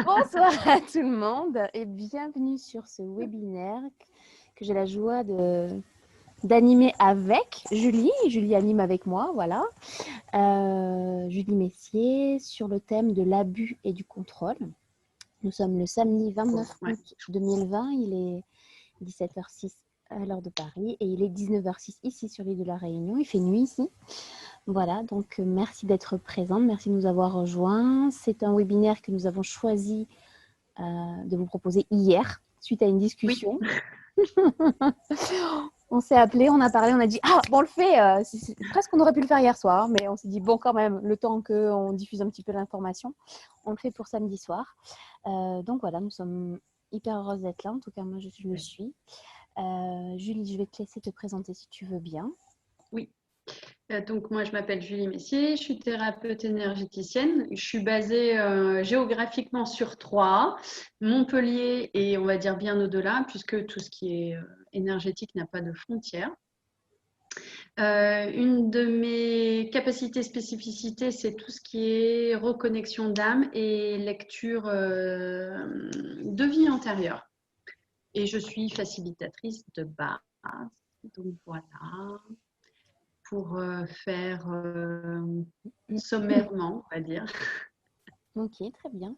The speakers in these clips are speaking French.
Bonsoir à tout le monde et bienvenue sur ce webinaire que j'ai la joie d'animer avec Julie. Julie anime avec moi, voilà. Julie Messier sur le thème de l'abus et du contrôle. Nous sommes le samedi 29 août 2020, il est 17h06 à l'heure de Paris et il est 19h06 ici sur l'île de la Réunion. Il fait nuit ici. Voilà, donc merci d'être présente, merci de nous avoir rejoints. C'est un webinaire que nous avons choisi de vous proposer hier, suite à une discussion. Oui. On s'est appelé, on a parlé, on a dit « Ah, bon, on le fait !» Presque on aurait pu le faire hier soir, mais on s'est dit « Bon, quand même, le temps qu'on diffuse un petit peu l'information, on le fait pour samedi soir. » Donc voilà, nous sommes hyper heureuses d'être là. En tout cas, moi, je le suis. Julie, je vais te laisser te présenter si tu veux bien. Oui. Donc moi, je m'appelle Julie Messier, je suis thérapeute énergéticienne. Je suis basée géographiquement sur Troyes, Montpellier et on va dire bien au-delà, puisque tout ce qui est énergétique n'a pas de frontières. Une de mes capacités spécificités, c'est tout ce qui est reconnexion d'âme et lecture de vie antérieure. Et je suis facilitatrice de base. Donc voilà. Pour faire sommairement, on va dire. Ok, très bien.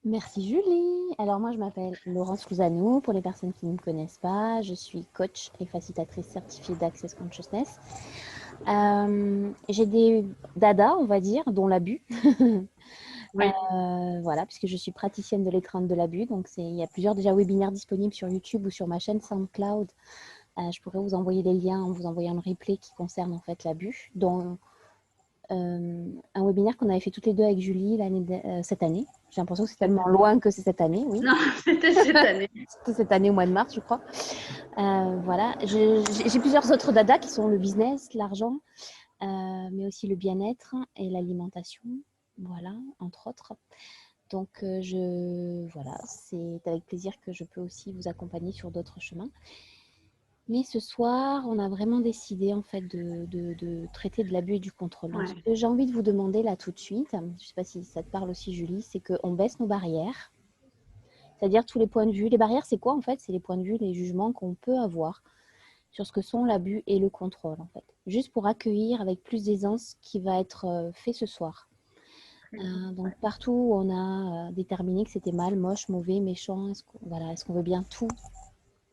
Merci Julie. Alors moi je m'appelle Laurence Cousanou, pour les personnes qui ne me connaissent pas, je suis coach et facilitatrice certifiée d'Access Consciousness. J'ai des dadas, on va dire, dont l'abus. Oui. Voilà, puisque je suis praticienne de l'étreinte de l'abus, donc il y a plusieurs déjà webinaires disponibles sur YouTube ou sur ma chaîne SoundCloud. Je pourrais vous envoyer les liens en vous envoyant le replay qui concerne en fait l'abus, dont un webinaire qu'on avait fait toutes les deux avec Julie cette année. J'ai l'impression que c'est tellement loin que c'est cette année, oui. Non, c'était cette année. C'était cette année au mois de mars, je crois. Voilà. J'ai plusieurs autres dadas qui sont le business, l'argent, mais aussi le bien-être et l'alimentation, voilà, entre autres. Donc, voilà, c'est avec plaisir que je peux aussi vous accompagner sur d'autres chemins. Mais ce soir, on a vraiment décidé en fait de traiter de l'abus et du contrôle. Donc, ce que j'ai envie de vous demander là tout de suite, je ne sais pas si ça te parle aussi Julie, c'est qu'on baisse nos barrières. C'est-à-dire tous les points de vue. Les barrières, c'est quoi en fait? C'est les points de vue, les jugements qu'on peut avoir sur ce que sont l'abus et le contrôle en fait. Juste pour accueillir avec plus d'aisance ce qui va être fait ce soir. Donc partout où on a déterminé que c'était mal, moche, mauvais, méchant, est-ce qu'on veut bien tout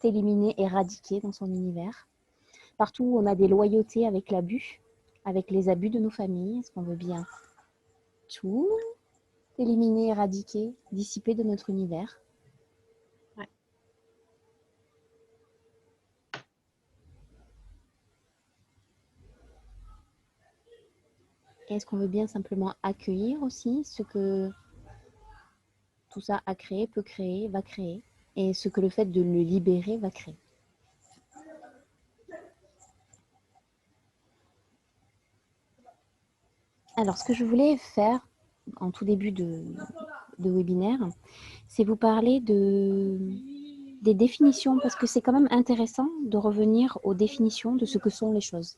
éliminer, éradiquer dans son univers? Partout où on a des loyautés avec l'abus, avec les abus de nos familles, est-ce qu'on veut bien tout éliminer, éradiquer, dissiper de notre univers? Ouais. Est-ce qu'on veut bien simplement accueillir aussi ce que tout ça a créé, peut créer, va créer, et ce que le fait de le libérer va créer? Alors, ce que je voulais faire en tout début de webinaire, c'est vous parler des définitions, parce que c'est quand même intéressant de revenir aux définitions de ce que sont les choses.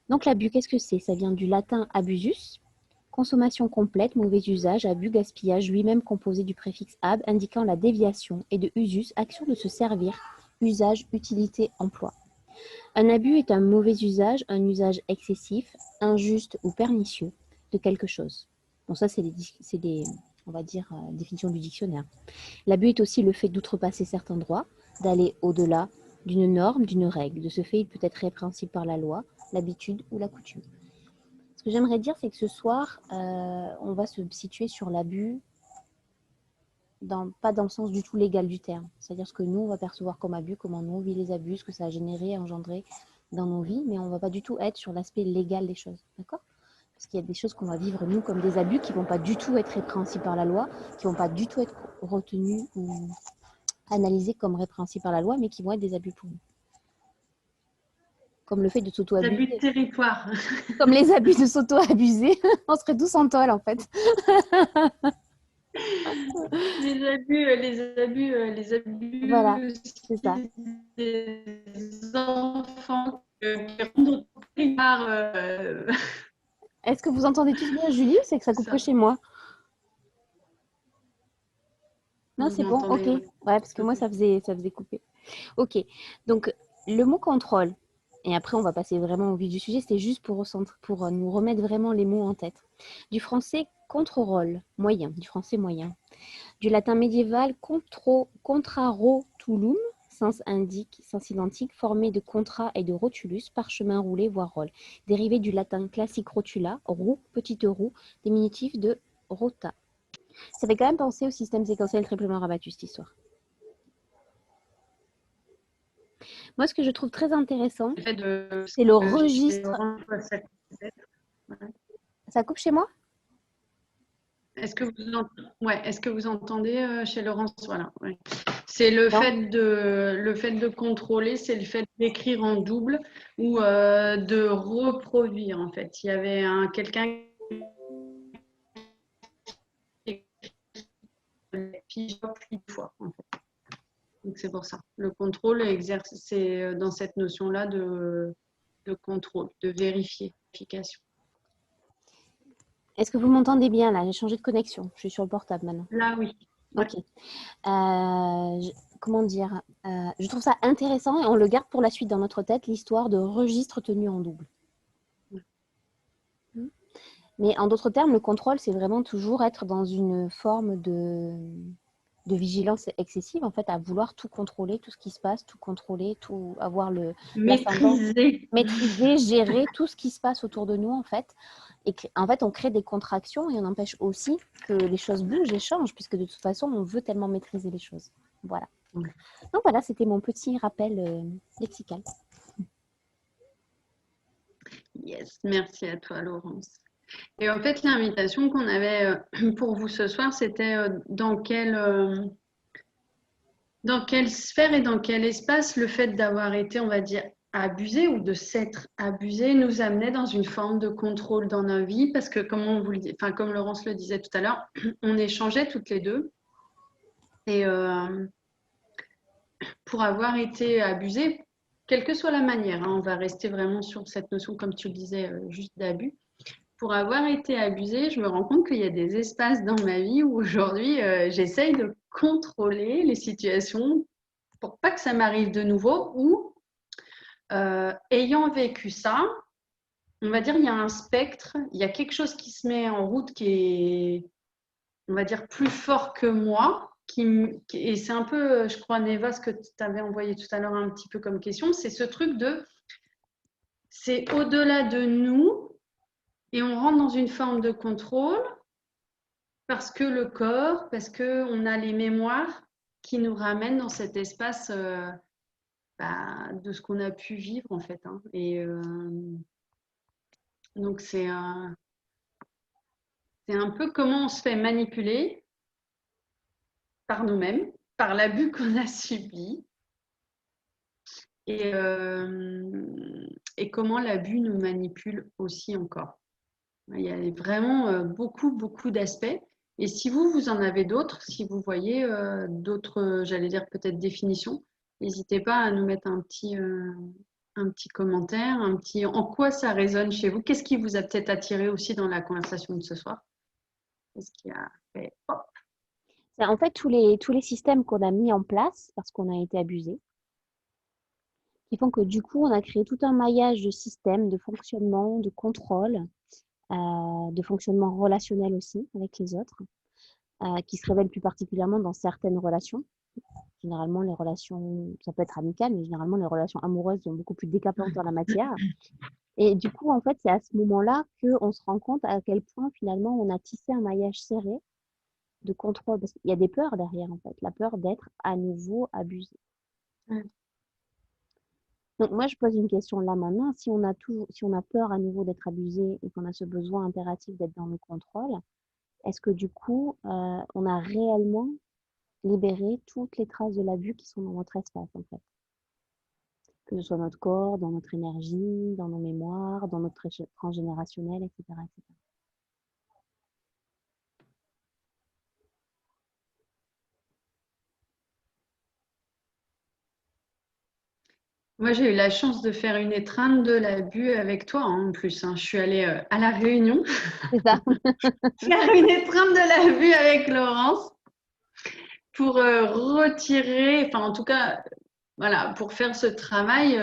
Donc l'abus, qu'est-ce que c'est? Ça vient du latin abusus, consommation complète, mauvais usage, abus, gaspillage, lui-même composé du préfixe ab, indiquant la déviation, et de usus, action de se servir, usage, utilité, emploi. Un abus est un mauvais usage, un usage excessif, injuste ou pernicieux de quelque chose. Bon, ça, c'est des on va dire, définitions du dictionnaire. L'abus est aussi le fait d'outrepasser certains droits, d'aller au-delà d'une norme, d'une règle. De ce fait, il peut être répréhensible par la loi, l'habitude ou la coutume. Ce que j'aimerais dire, c'est que ce soir, on va se situer sur l'abus, pas dans le sens du tout légal du terme. C'est-à-dire ce que nous, on va percevoir comme abus, comment nous, on vit les abus, ce que ça a généré, engendré dans nos vies, mais on ne va pas du tout être sur l'aspect légal des choses. D'accord? Parce qu'il y a des choses qu'on va vivre, nous, comme des abus qui ne vont pas du tout être répréhensibles par la loi, qui ne vont pas du tout être retenus ou analysés comme répréhensibles par la loi, mais qui vont être des abus pour nous. Comme le fait de s'auto-abuser. Abus de territoire. Comme les abus de s'auto-abuser. On serait tous en tôle, en fait. Les abus. Voilà, c'est ça. Des enfants qui rentrent par. Est-ce que vous entendez tous bien Julie ou c'est que ça coupe que chez moi? Non, Vous c'est bon, ok. m'entendez? Ouais, parce que moi, ça faisait couper. Ok, donc le mot contrôle, et après on va passer vraiment au vif du sujet, c'était juste pour nous remettre vraiment les mots en tête. Du français contrôle, moyen, du français moyen. Du latin médiéval contrarotulum, sens identique, formé de contra et de rotulus, parchemin roulé, voire rôle. Dérivé du latin classique rotula, roue, petite roue, diminutif de rota. Ça fait quand même penser au système séquentiel triplement rabattu, cette histoire. Moi, ce que je trouve très intéressant, Le fait de c'est le chez registre. Orange, ouais. Ça coupe chez moi? Est-ce que est-ce que vous entendez chez Laurence? Voilà, ouais. C'est le Non. fait de contrôler, c'est le fait d'écrire en double ou de reproduire en fait. Il y avait quelqu'un qui écrit plusieurs fois en fait. Donc c'est pour ça. Le contrôle exerce, c'est dans cette notion-là de contrôle, de vérification. Est-ce que vous m'entendez bien là? J'ai changé de connexion. Je suis sur le portable maintenant. Là, oui. Ouais. Ok. Comment dire? Je trouve ça intéressant et on le garde pour la suite dans notre tête, l'histoire de registres tenus en double. Mais en d'autres termes, le contrôle, c'est vraiment toujours être dans une forme de vigilance excessive, en fait, à vouloir tout contrôler, tout ce qui se passe, tout contrôler, tout avoir l'ascendant, maîtriser, gérer tout ce qui se passe autour de nous, en fait. Et en fait, on crée des contractions et on empêche aussi que les choses bougent et changent, puisque de toute façon, on veut tellement maîtriser les choses. Voilà. Donc voilà, c'était mon petit rappel lexical. Yes, merci à toi, Laurence. Et en fait, l'invitation qu'on avait pour vous ce soir, c'était dans quelle sphère et dans quel espace le fait d'avoir été, on va dire, abusé ou de s'être abusé nous amenait dans une forme de contrôle dans nos vies. Parce que, comme on vous le dit, enfin, comme Laurence le disait tout à l'heure, on échangeait toutes les deux. Et pour avoir été abusé, quelle que soit la manière, hein, on va rester vraiment sur cette notion, comme tu le disais, juste d'abus. Pour avoir été abusée, je me rends compte qu'il y a des espaces dans ma vie où aujourd'hui, j'essaye de contrôler les situations pour pas que ça m'arrive de nouveau ou ayant vécu ça, on va dire il y a un spectre, il y a quelque chose qui se met en route qui est, on va dire, plus fort que moi. Et c'est un peu, je crois, Neva, ce que tu t'avais envoyé tout à l'heure un petit peu comme question, c'est ce truc de, c'est au-delà de nous et on rentre dans une forme de contrôle parce que le corps, parce qu'on a les mémoires qui nous ramènent dans cet espace de ce qu'on a pu vivre en fait. Hein. Et donc c'est un peu comment on se fait manipuler par nous-mêmes, par l'abus qu'on a subi et comment l'abus nous manipule aussi encore. Il y a vraiment beaucoup, beaucoup d'aspects. Et si vous en avez d'autres, si vous voyez d'autres, j'allais dire peut-être définitions, n'hésitez pas à nous mettre un petit commentaire, en quoi ça résonne chez vous. Qu'est-ce qui vous a peut-être attiré aussi dans la conversation de ce soir? Qu'est-ce qui a fait hop? C'est en fait tous les systèmes qu'on a mis en place parce qu'on a été abusé, qui font que du coup, on a créé tout un maillage de systèmes, de fonctionnement, de contrôle, de fonctionnement relationnel aussi avec les autres, qui se révèlent plus particulièrement dans certaines relations. Généralement, les relations, ça peut être amical, mais généralement, les relations amoureuses sont beaucoup plus décapantes en la matière. Et du coup, en fait, c'est à ce moment-là qu'on se rend compte à quel point, finalement, on a tissé un maillage serré de contrôle. Parce qu'il y a des peurs derrière, en fait. La peur d'être à nouveau abusé. Donc, moi, je pose une question là maintenant. Si on a peur à nouveau d'être abusé et qu'on a ce besoin impératif d'être dans le contrôle, est-ce que du coup, on a réellement libéré toutes les traces de l'abus qui sont dans notre espace, en fait? Que ce soit notre corps, dans notre énergie, dans nos mémoires, dans notre transgénérationnel, etc., etc. Moi, j'ai eu la chance de faire une étreinte de l'abus avec toi en plus. Hein. Je suis allée à La Réunion C'est ça. faire une étreinte de l'abus avec Laurence pour retirer, enfin en tout cas, voilà, pour faire ce travail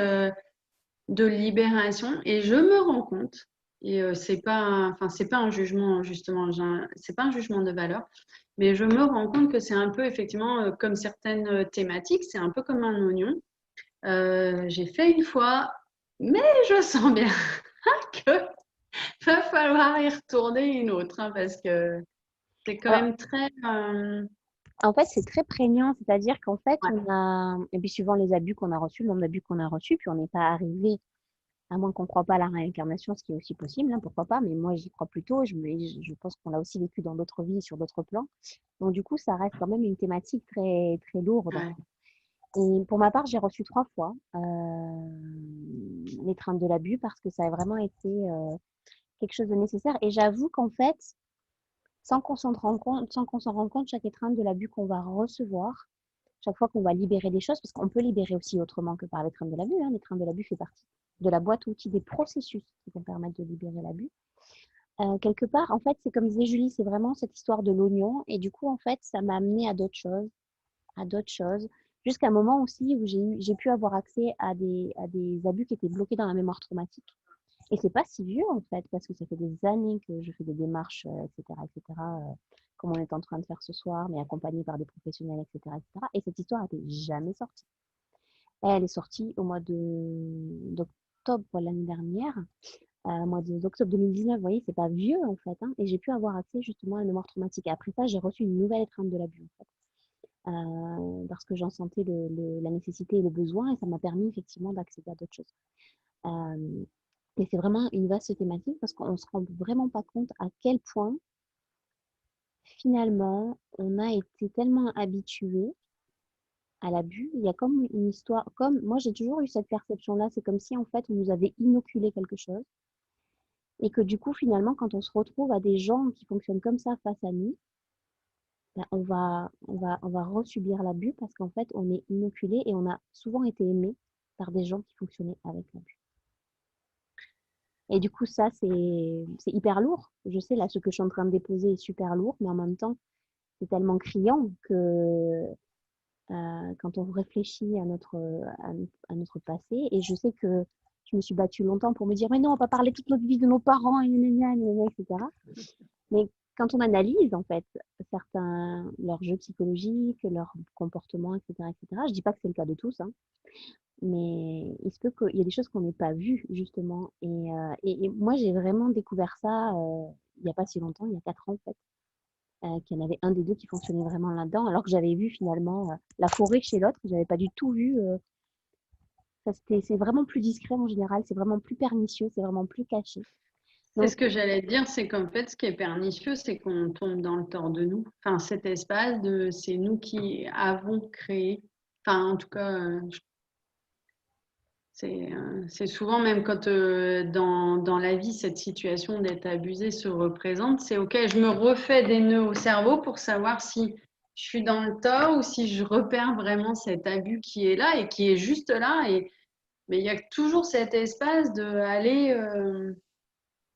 de libération. Et je me rends compte, et c'est pas un jugement justement, c'est pas un jugement de valeur, mais je me rends compte que c'est un peu effectivement comme certaines thématiques, c'est un peu comme un oignon. J'ai fait une fois, mais je sens bien que va falloir y retourner une autre, hein, parce que c'est quand Alors, même très. en fait, c'est très prégnant, c'est-à-dire qu'en fait, Ouais, on a, et puis suivant les abus qu'on a reçus, le nombre d'abus qu'on a reçus, puis on n'est pas arrivé, à moins qu'on ne croit pas à la réincarnation, ce qui est aussi possible, hein, pourquoi pas, mais moi j'y crois plutôt, je pense qu'on l'a aussi vécu dans d'autres vies, sur d'autres plans. Donc du coup, ça reste quand même une thématique très, très lourde. ouais. Et pour ma part, j'ai reçu 3 fois l'étreinte de l'abus parce que ça a vraiment été quelque chose de nécessaire. Et j'avoue qu'en fait, sans qu'on s'en rende compte, chaque étreinte de l'abus qu'on va recevoir, chaque fois qu'on va libérer des choses, parce qu'on peut libérer aussi autrement que par l'étreinte de l'abus, hein, l'étreinte de l'abus fait partie de la boîte à outils des processus qui vont permettre de libérer l'abus. Quelque part, en fait, c'est comme disait Julie, c'est vraiment cette histoire de l'oignon. Et du coup, en fait, ça m'a amené à d'autres choses, jusqu'à un moment aussi où j'ai pu avoir accès à des abus qui étaient bloqués dans la mémoire traumatique. Et c'est pas si vieux en fait, parce que ça fait des années que je fais des démarches, etc., comme on est en train de faire ce soir, mais accompagnée par des professionnels, etc., etc. Et cette histoire n'était jamais sortie. Elle est sortie au mois d'octobre l'année dernière, mois d'octobre 2019. Vous voyez, c'est pas vieux en fait, hein, et j'ai pu avoir accès justement à la mémoire traumatique. Et après ça, j'ai reçu une nouvelle étreinte de l'abus en fait, parce que j'en sentais la nécessité et le besoin, et ça m'a permis effectivement d'accéder à d'autres choses. Euh, et c'est vraiment une vaste thématique parce qu'on ne se rend vraiment pas compte à quel point, finalement, on a été tellement habitué à l'abus. Il y a comme une histoire, comme moi j'ai toujours eu cette perception-là, c'est comme si en fait on nous avait inoculé quelque chose et que du coup finalement quand on se retrouve à des gens qui fonctionnent comme ça face à nous, ben, on va resubir l'abus parce qu'en fait on est inoculé et on a souvent été aimé par des gens qui fonctionnaient avec l'abus. Et du coup, ça, c'est hyper lourd. Je sais, là, ce que je suis en train de déposer est super lourd, mais en même temps, c'est tellement criant que quand on réfléchit à notre passé, et je sais que je me suis battue longtemps pour me dire, mais non, on va pas parler toute notre vie de nos parents, et gna, gna, gna, gna, etc. Mais quand on analyse, en fait, leurs jeux psychologiques, leurs comportements, etc., etc., je dis pas que c'est le cas de tous, hein, mais il se peut qu'il y a des choses qu'on n'ait pas vues, justement. Et moi, j'ai vraiment découvert ça il n'y a pas si longtemps, il y a 4 ans, en fait, qu'il y en avait un des deux qui fonctionnait vraiment là-dedans, alors que j'avais vu finalement la forêt chez l'autre, j'avais pas du tout vu. C'est vraiment plus discret en général, c'est vraiment plus pernicieux, c'est vraiment plus caché. C'est Donc, ce que j'allais dire, c'est qu'en fait, ce qui est pernicieux, c'est qu'on tombe dans le tort de nous. Enfin, cet espace c'est nous qui avons créé. Enfin, en tout cas, c'est souvent même quand dans la vie, cette situation d'être abusé se représente, c'est OK, je me refais des nœuds au cerveau pour savoir si je suis dans le tort ou si je repère vraiment cet abus qui est là et qui est juste là. Mais il y a toujours cet espace de aller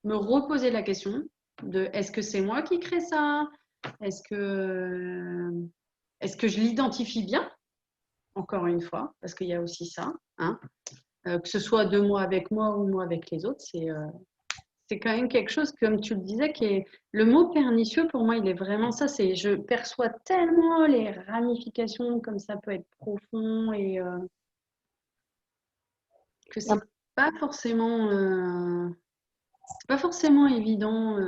me reposer la question de est-ce que c'est moi qui crée ça? Est-ce que, est-ce que je l'identifie bien? Encore une fois, parce qu'il y a aussi ça, hein. Que ce soit de moi avec moi ou moi avec les autres, c'est quand même quelque chose, comme tu le disais, qui est le mot pernicieux pour moi, il est vraiment ça. C'est je perçois tellement les ramifications comme ça peut être profond et que c'est pas forcément évident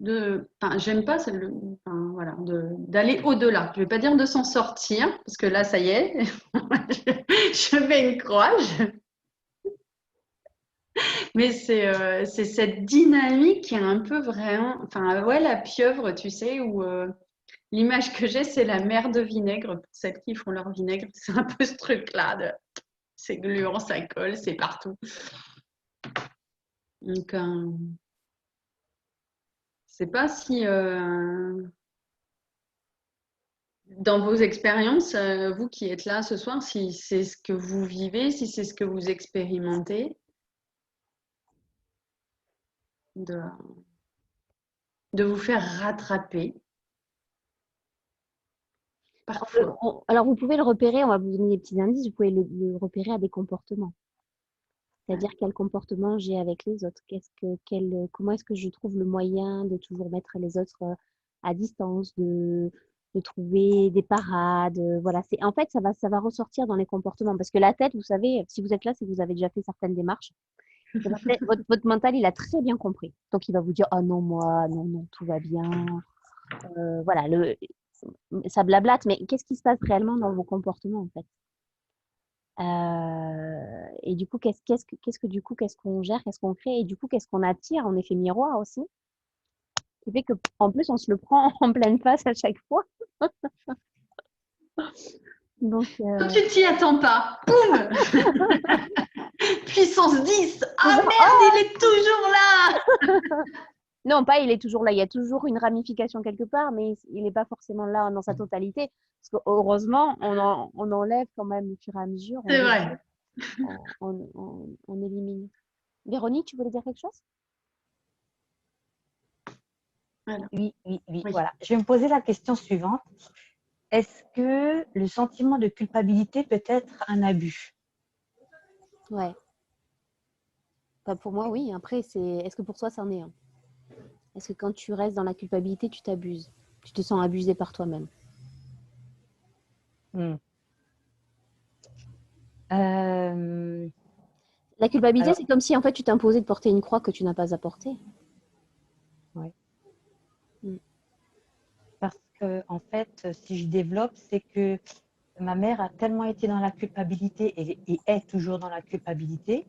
enfin, j'aime pas enfin, voilà, d'aller au-delà. Je vais pas dire de s'en sortir, parce que là, ça y est, je fais une croix, mais c'est cette dynamique qui est un peu vraiment, enfin, ouais, la pieuvre, tu sais, où l'image que j'ai, c'est la mer de vinaigre, pour celles qui font leur vinaigre, c'est un peu ce truc-là, c'est gluant, ça colle, c'est partout. Donc, je sais pas si dans vos expériences, vous qui êtes là ce soir, si c'est ce que vous vivez, si c'est ce que vous expérimentez, de, de vous faire rattraper. parfois. Alors, vous pouvez le repérer, on va vous donner des petits indices, vous pouvez le repérer à des comportements. C'est-à-dire quel comportement j'ai avec les autres. Comment est-ce que je trouve le moyen de toujours mettre les autres à distance, de trouver des parades. Voilà, en fait, ça va ressortir dans les comportements. Parce que la tête, vous savez, si vous êtes là, c'est que vous avez déjà fait certaines démarches. Et votre mental, il a très bien compris. Donc, il va vous dire, ah non, moi, non, non, tout va bien. Voilà, ça blablate, mais qu'est-ce qui se passe réellement dans vos comportements, en fait? Et du coup, qu'est-ce qu'on gère, qu'est-ce qu'on crée, et du coup, qu'est-ce qu'on attire en effet miroir aussi, qui fait que en plus, on se le prend en pleine face à chaque fois. Donc, Quand tu t'y attends pas, boum Puissance 10. c'est Ah ça. merde, Oh il est toujours là. non, pas il est toujours là. Il y a toujours une ramification quelque part, mais il n'est pas forcément là dans sa totalité. Parce que heureusement, on enlève quand même au fur et à mesure, on C'est réduit, vrai. on élimine. Véronique, tu voulais dire quelque chose? Voilà. Oui, oui, oui, Oui. voilà. Je vais me poser la question suivante. Est-ce que le sentiment de culpabilité peut être un abus? Ouais. Bah, pour moi, oui. Après, est-ce que pour toi, c'en est un? Est-ce que quand tu restes dans la culpabilité, tu t'abuses? Tu te sens abusé par toi-même? Hmm. Euh, La culpabilité, alors, c'est comme si en fait tu t'imposais de porter une croix que tu n'as pas à porter. ouais. Mm. Parce que, en fait, si je développe, c'est que ma mère a tellement été dans la culpabilité et est toujours dans la culpabilité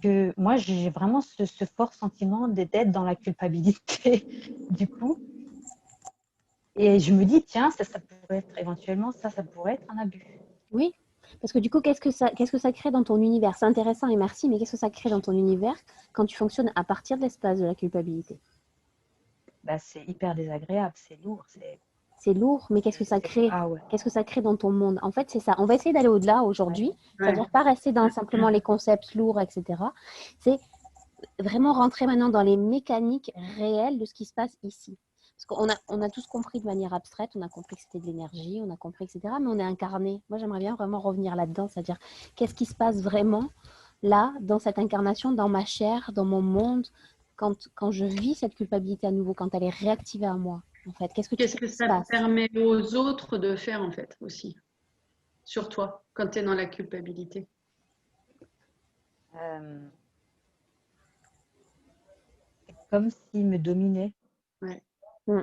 que moi, j'ai vraiment ce fort sentiment d'être dans la culpabilité, du coup. Et je me dis, tiens, ça pourrait être éventuellement, ça pourrait être un abus. Oui, parce que du coup, qu'est-ce que ça crée dans ton univers? C'est intéressant et merci, mais qu'est-ce que ça crée dans ton univers quand tu fonctionnes à partir de l'espace de la culpabilité? Bah, c'est hyper désagréable, c'est lourd, C'est lourd, mais qu'est-ce que ça crée? Ah ouais, Qu'est-ce que ça crée dans ton monde? En fait, c'est ça. On va essayer d'aller au-delà ouais. aujourd'hui, Ouais. c'est-à-dire pas rester dans simplement les concepts lourds, etc. C'est vraiment rentrer maintenant dans les mécaniques réelles de ce qui se passe ici. Parce qu'on a tous compris de manière abstraite, on a compris que c'était de l'énergie, on a compris, etc. Mais on est incarné. Moi, j'aimerais bien vraiment revenir là-dedans, c'est-à-dire qu'est-ce qui se passe vraiment là, dans cette incarnation, dans ma chair, dans mon monde, quand je vis cette culpabilité à nouveau, quand elle est réactivée à moi, en fait. Qu'est-ce Qu'est-ce que qui se ça passe? permet aux autres de faire en fait aussi sur toi quand tu es dans la culpabilité? Euh, c'est comme s'il me dominait, Ouais. Mm.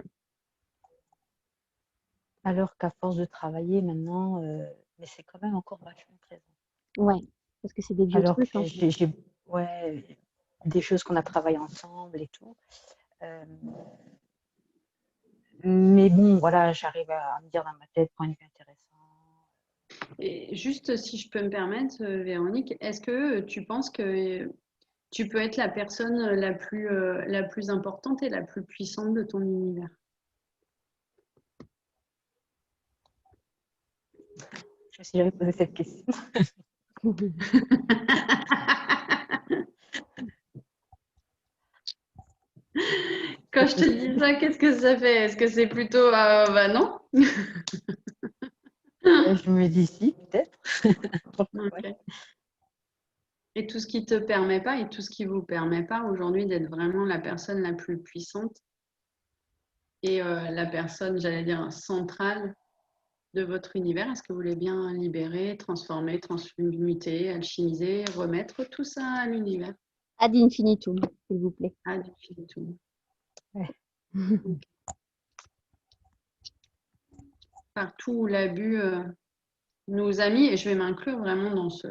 alors qu'à force de travailler maintenant, mais c'est quand même encore vachement présent. Ouais, parce que c'est des vieux Alors que trucs, en fait. ouais, des choses qu'on a travaillé ensemble et tout. Euh, mais bon, voilà, j'arrive à me dire dans ma tête point de vue intéressant. Et juste si je peux me permettre, Véronique, est-ce que tu penses que tu peux être la personne la plus importante et la plus puissante de ton univers? Je me suis jamais posé cette question. Quand je te dis ça, qu'est-ce que ça fait? Est-ce que c'est plutôt bah non? Je me dis si, peut-être. Ouais. Ok. Et tout ce qui te permet pas et tout ce qui vous permet pas aujourd'hui d'être vraiment la personne la plus puissante et la personne, j'allais dire, centrale de votre univers, est-ce que vous voulez bien libérer, transformer, transmuter, alchimiser, remettre tout ça à l'univers? Ad infinitum, s'il vous plaît. Ah, du tout. Ouais. Partout où l'abus nous a mis, et je vais m'inclure vraiment dans ce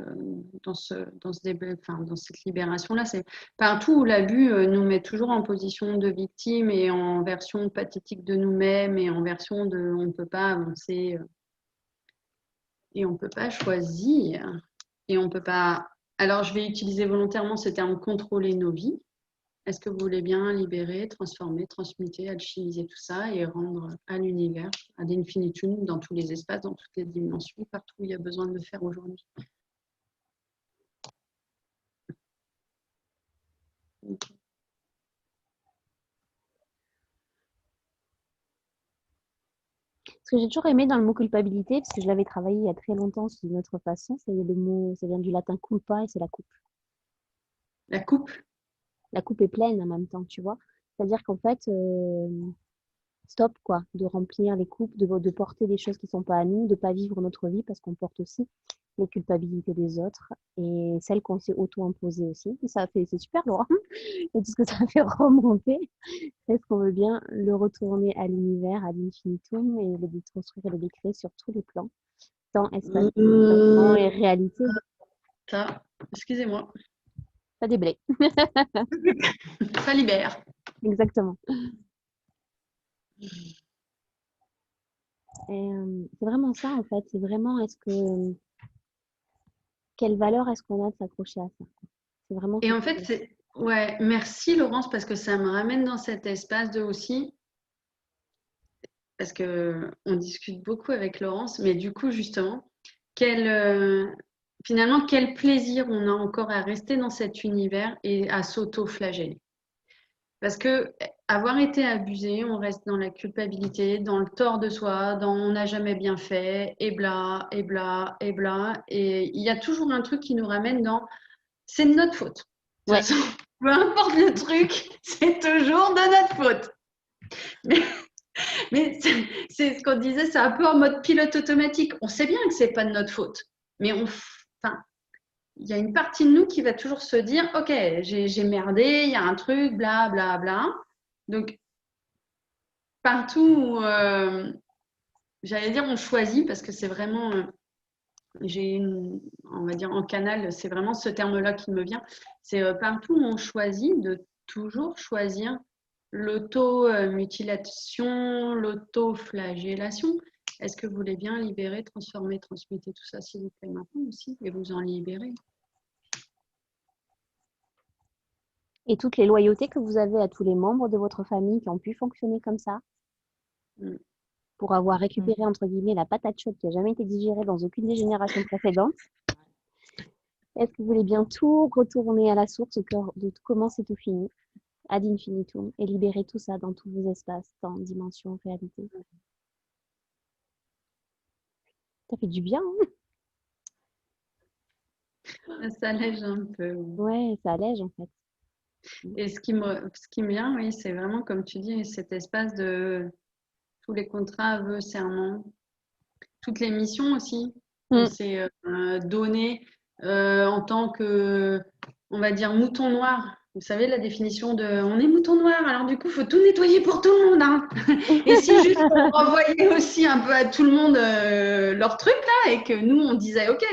débat, enfin, dans cette libération-là, c'est partout où l'abus nous met toujours en position de victime et en version pathétique de nous-mêmes et en version de on ne peut pas avancer et on ne peut pas choisir et on peut pas. Alors, je vais utiliser volontairement ce terme contrôler nos vies. Est-ce que vous voulez bien libérer, transformer, transmuter, alchimiser tout ça et rendre à l'univers, à l'infinitum, dans tous les espaces, dans toutes les dimensions, partout où il y a besoin de le faire aujourd'hui? Ce que j'ai toujours aimé dans le mot culpabilité, parce que je l'avais travaillé il y a très longtemps sous une autre façon, c'est le mot, ça vient du latin culpa et c'est la coupe. La coupe. La coupe est pleine en même temps, tu vois. C'est-à-dire qu'en fait, stop quoi, de remplir les coupes, de porter des choses qui sont pas à nous, de pas vivre notre vie parce qu'on porte aussi les culpabilités des autres et celles qu'on s'est auto-imposées aussi. Et ça fait, c'est super lourd. Et tout ce que ça fait remonter, est-ce qu'on veut bien le retourner à l'univers, à l'infinitum et le déconstruire et le décréer sur tous les plans, temps, espace, temps et réalité, Ça, excusez-moi. pas des blés. Ça libère. Exactement. Et c'est vraiment ça en fait. C'est vraiment quelle valeur est-ce qu'on a de s'accrocher à ça? C'est vraiment Et cette en fait, c'est ouais, merci Laurence parce que ça me ramène dans cet espace de aussi parce que on discute beaucoup avec Laurence, mais du coup justement, finalement quel plaisir on a encore à rester dans cet univers et à s'auto-flageller. Parce que avoir été abusé, on reste dans la culpabilité, dans le tort de soi, dans on n'a jamais bien fait, et bla, et bla, et bla. Et il y a toujours un truc qui nous ramène dans c'est de notre faute. De toute ouais, façon, peu importe le truc, c'est toujours de notre faute. Mais c'est ce qu'on disait, c'est un peu en mode pilote automatique. On sait bien que c'est pas de notre faute, mais enfin, il y a une partie de nous qui va toujours se dire, ok, j'ai merdé, il y a un truc, bla bla bla. Donc partout où, j'allais dire on choisit parce que c'est vraiment, on va dire en canal, c'est vraiment ce terme-là qui me vient. C'est partout où on choisit de toujours choisir l'auto-mutilation, l'auto-flagellation. Est-ce que vous voulez bien libérer, transformer, transmuter tout ça, s'il vous plaît, maintenant aussi, et vous en libérer? et toutes les loyautés que vous avez à tous les membres de votre famille qui ont pu fonctionner comme ça, Mm. pour avoir récupéré entre guillemets la patate chaude qui n'a jamais été digérée dans aucune des générations précédentes. Est-ce que vous voulez bien tout retourner à la source, au cœur de tout comment c'est tout fini, ad infinitum, et libérer tout ça dans tous vos espaces, temps, dimension, réalité? Ça fait du bien, hein? Ça allège un peu. Ouais, ça allège en fait. Et ce qui me vient, oui, c'est vraiment, comme tu dis, cet espace de tous les contrats, vœux, serments, toutes les missions aussi qu'on Mm. s'est données en tant que, on va dire, mouton noir. Vous savez, la définition de on est mouton noir, alors du coup, il faut tout nettoyer pour tout le monde, hein. Et si juste on renvoyait aussi un peu à tout le monde leur truc là, et que nous, on disait, OK,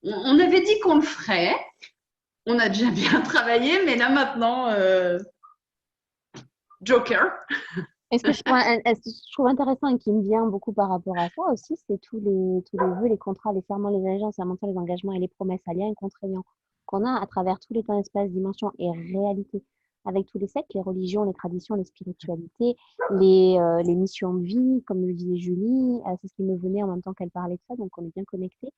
on avait dit qu'on le ferait, on a déjà bien travaillé, mais là maintenant, Joker. Et ce que je trouve intéressant et qui me vient beaucoup par rapport à ça aussi, c'est tous les vœux, les contrats, les serments, les allégeances, les engagements et les promesses à liens et contraignants qu'on a à travers tous les temps, espaces, dimensions et réalités, avec tous les sectes, les religions, les traditions, les spiritualités, les missions de vie, comme le disait Julie, c'est ce qui me venait en même temps qu'elle parlait de ça, donc on est bien connectés.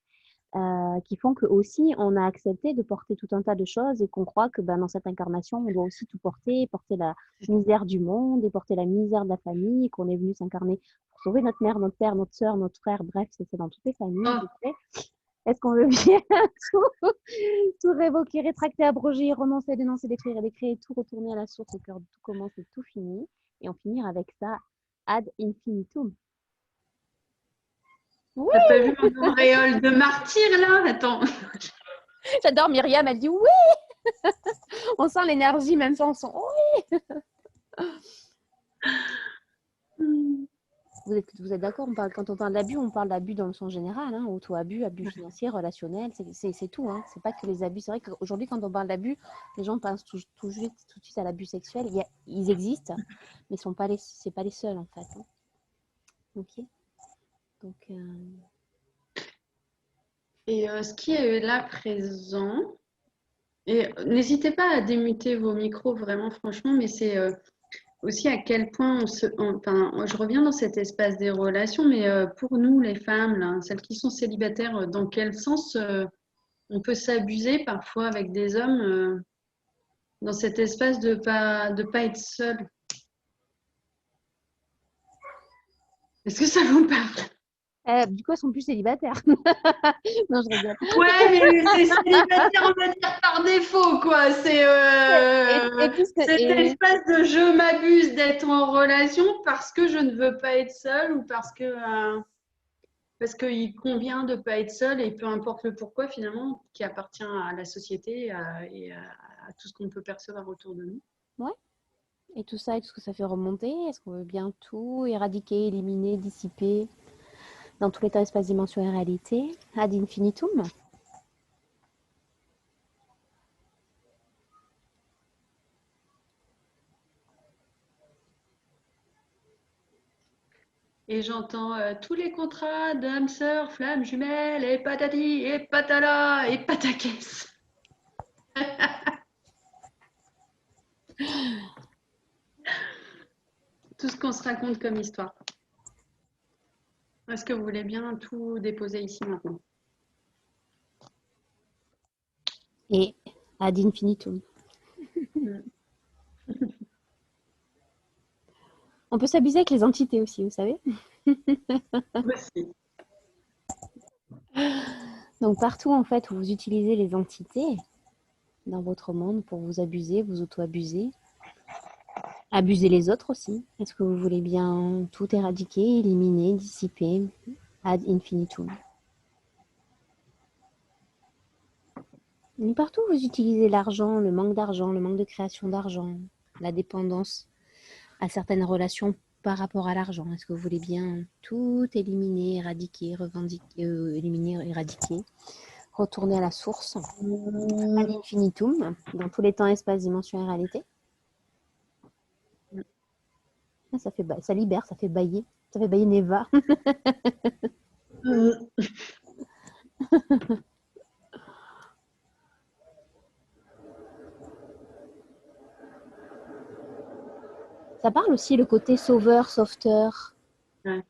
Qui font que aussi on a accepté de porter tout un tas de choses et qu'on croit que ben, dans cette incarnation, on doit aussi tout porter, porter la misère du monde et porter la misère de la famille, et qu'on est venu s'incarner pour sauver notre mère, notre père, notre soeur, notre frère, bref, c'est dans toutes les familles. Oh, Est-ce qu'on veut bien tout révoquer, rétracter, abroger, renoncer, dénoncer, détruire et décréer, tout retourner à la source, au cœur de tout commence et tout finit, et en finir avec ça ad infinitum. Oui, t'as pas vu mon auréole de martyr là? Attends. j'adore Myriam, elle dit oui, on sent l'énergie même sans son. Oh, vous êtes d'accord, quand on parle d'abus, on parle d'abus dans le sens général, hein, auto-abus, abus financiers, relationnels, c'est tout. Hein. C'est pas que les abus. C'est vrai qu'aujourd'hui, quand on parle d'abus, les gens pensent tout de suite à l'abus sexuel. Ils existent, mais c'est pas les seuls en fait. Hein. Ok. Donc, Et ce qui est là présent, et n'hésitez pas à démuter vos micros vraiment franchement, mais c'est aussi à quel point enfin, je reviens dans cet espace des relations, mais pour nous les femmes, là, celles qui sont célibataires, dans quel sens on peut s'abuser parfois avec des hommes dans cet espace de pas être seul. Est-ce que ça vous parle? Du coup, elles sont plus célibataires. Non, je rigole. Ouais, mais c'est célibataire, on va dire par défaut, quoi. Et puisque, Cette espèce de je m'abuse d'être en relation parce que je ne veux pas être seule ou parce qu'il convient de ne pas être seule et peu importe le pourquoi, finalement, qui appartient à la société et à tout ce qu'on peut percevoir autour de nous. ouais. Et tout ça, est-ce que ça fait remonter? Est-ce qu'on veut bien tout éradiquer, éliminer, dissiper dans tous les temps, espace, dimension et réalité, ad infinitum? Et j'entends tous les contrats d'âme sœur, flamme jumelle, et patati, et patala, et pataquès. Tout ce qu'on se raconte comme histoire. Est-ce que vous voulez bien tout déposer ici maintenant? Et ad infinitum. On peut s'abuser avec les entités aussi, vous savez. Aussi. Donc partout en fait où vous utilisez les entités dans votre monde pour vous abuser, vous auto-abuser, abuser les autres aussi. Est-ce que vous voulez bien tout éradiquer, éliminer, dissiper ad infinitum? Et partout où vous utilisez l'argent, le manque de création d'argent, la dépendance à certaines relations par rapport à l'argent. Est-ce que vous voulez bien tout éliminer, éradiquer, revendiquer, éliminer, éradiquer, retourner à la source, à l'infinitum, dans tous les temps, espace, dimension et réalité? Ça fait ça libère, ça fait bailler Neva. Ça parle aussi le côté sauveur, sauveteur. Ouais.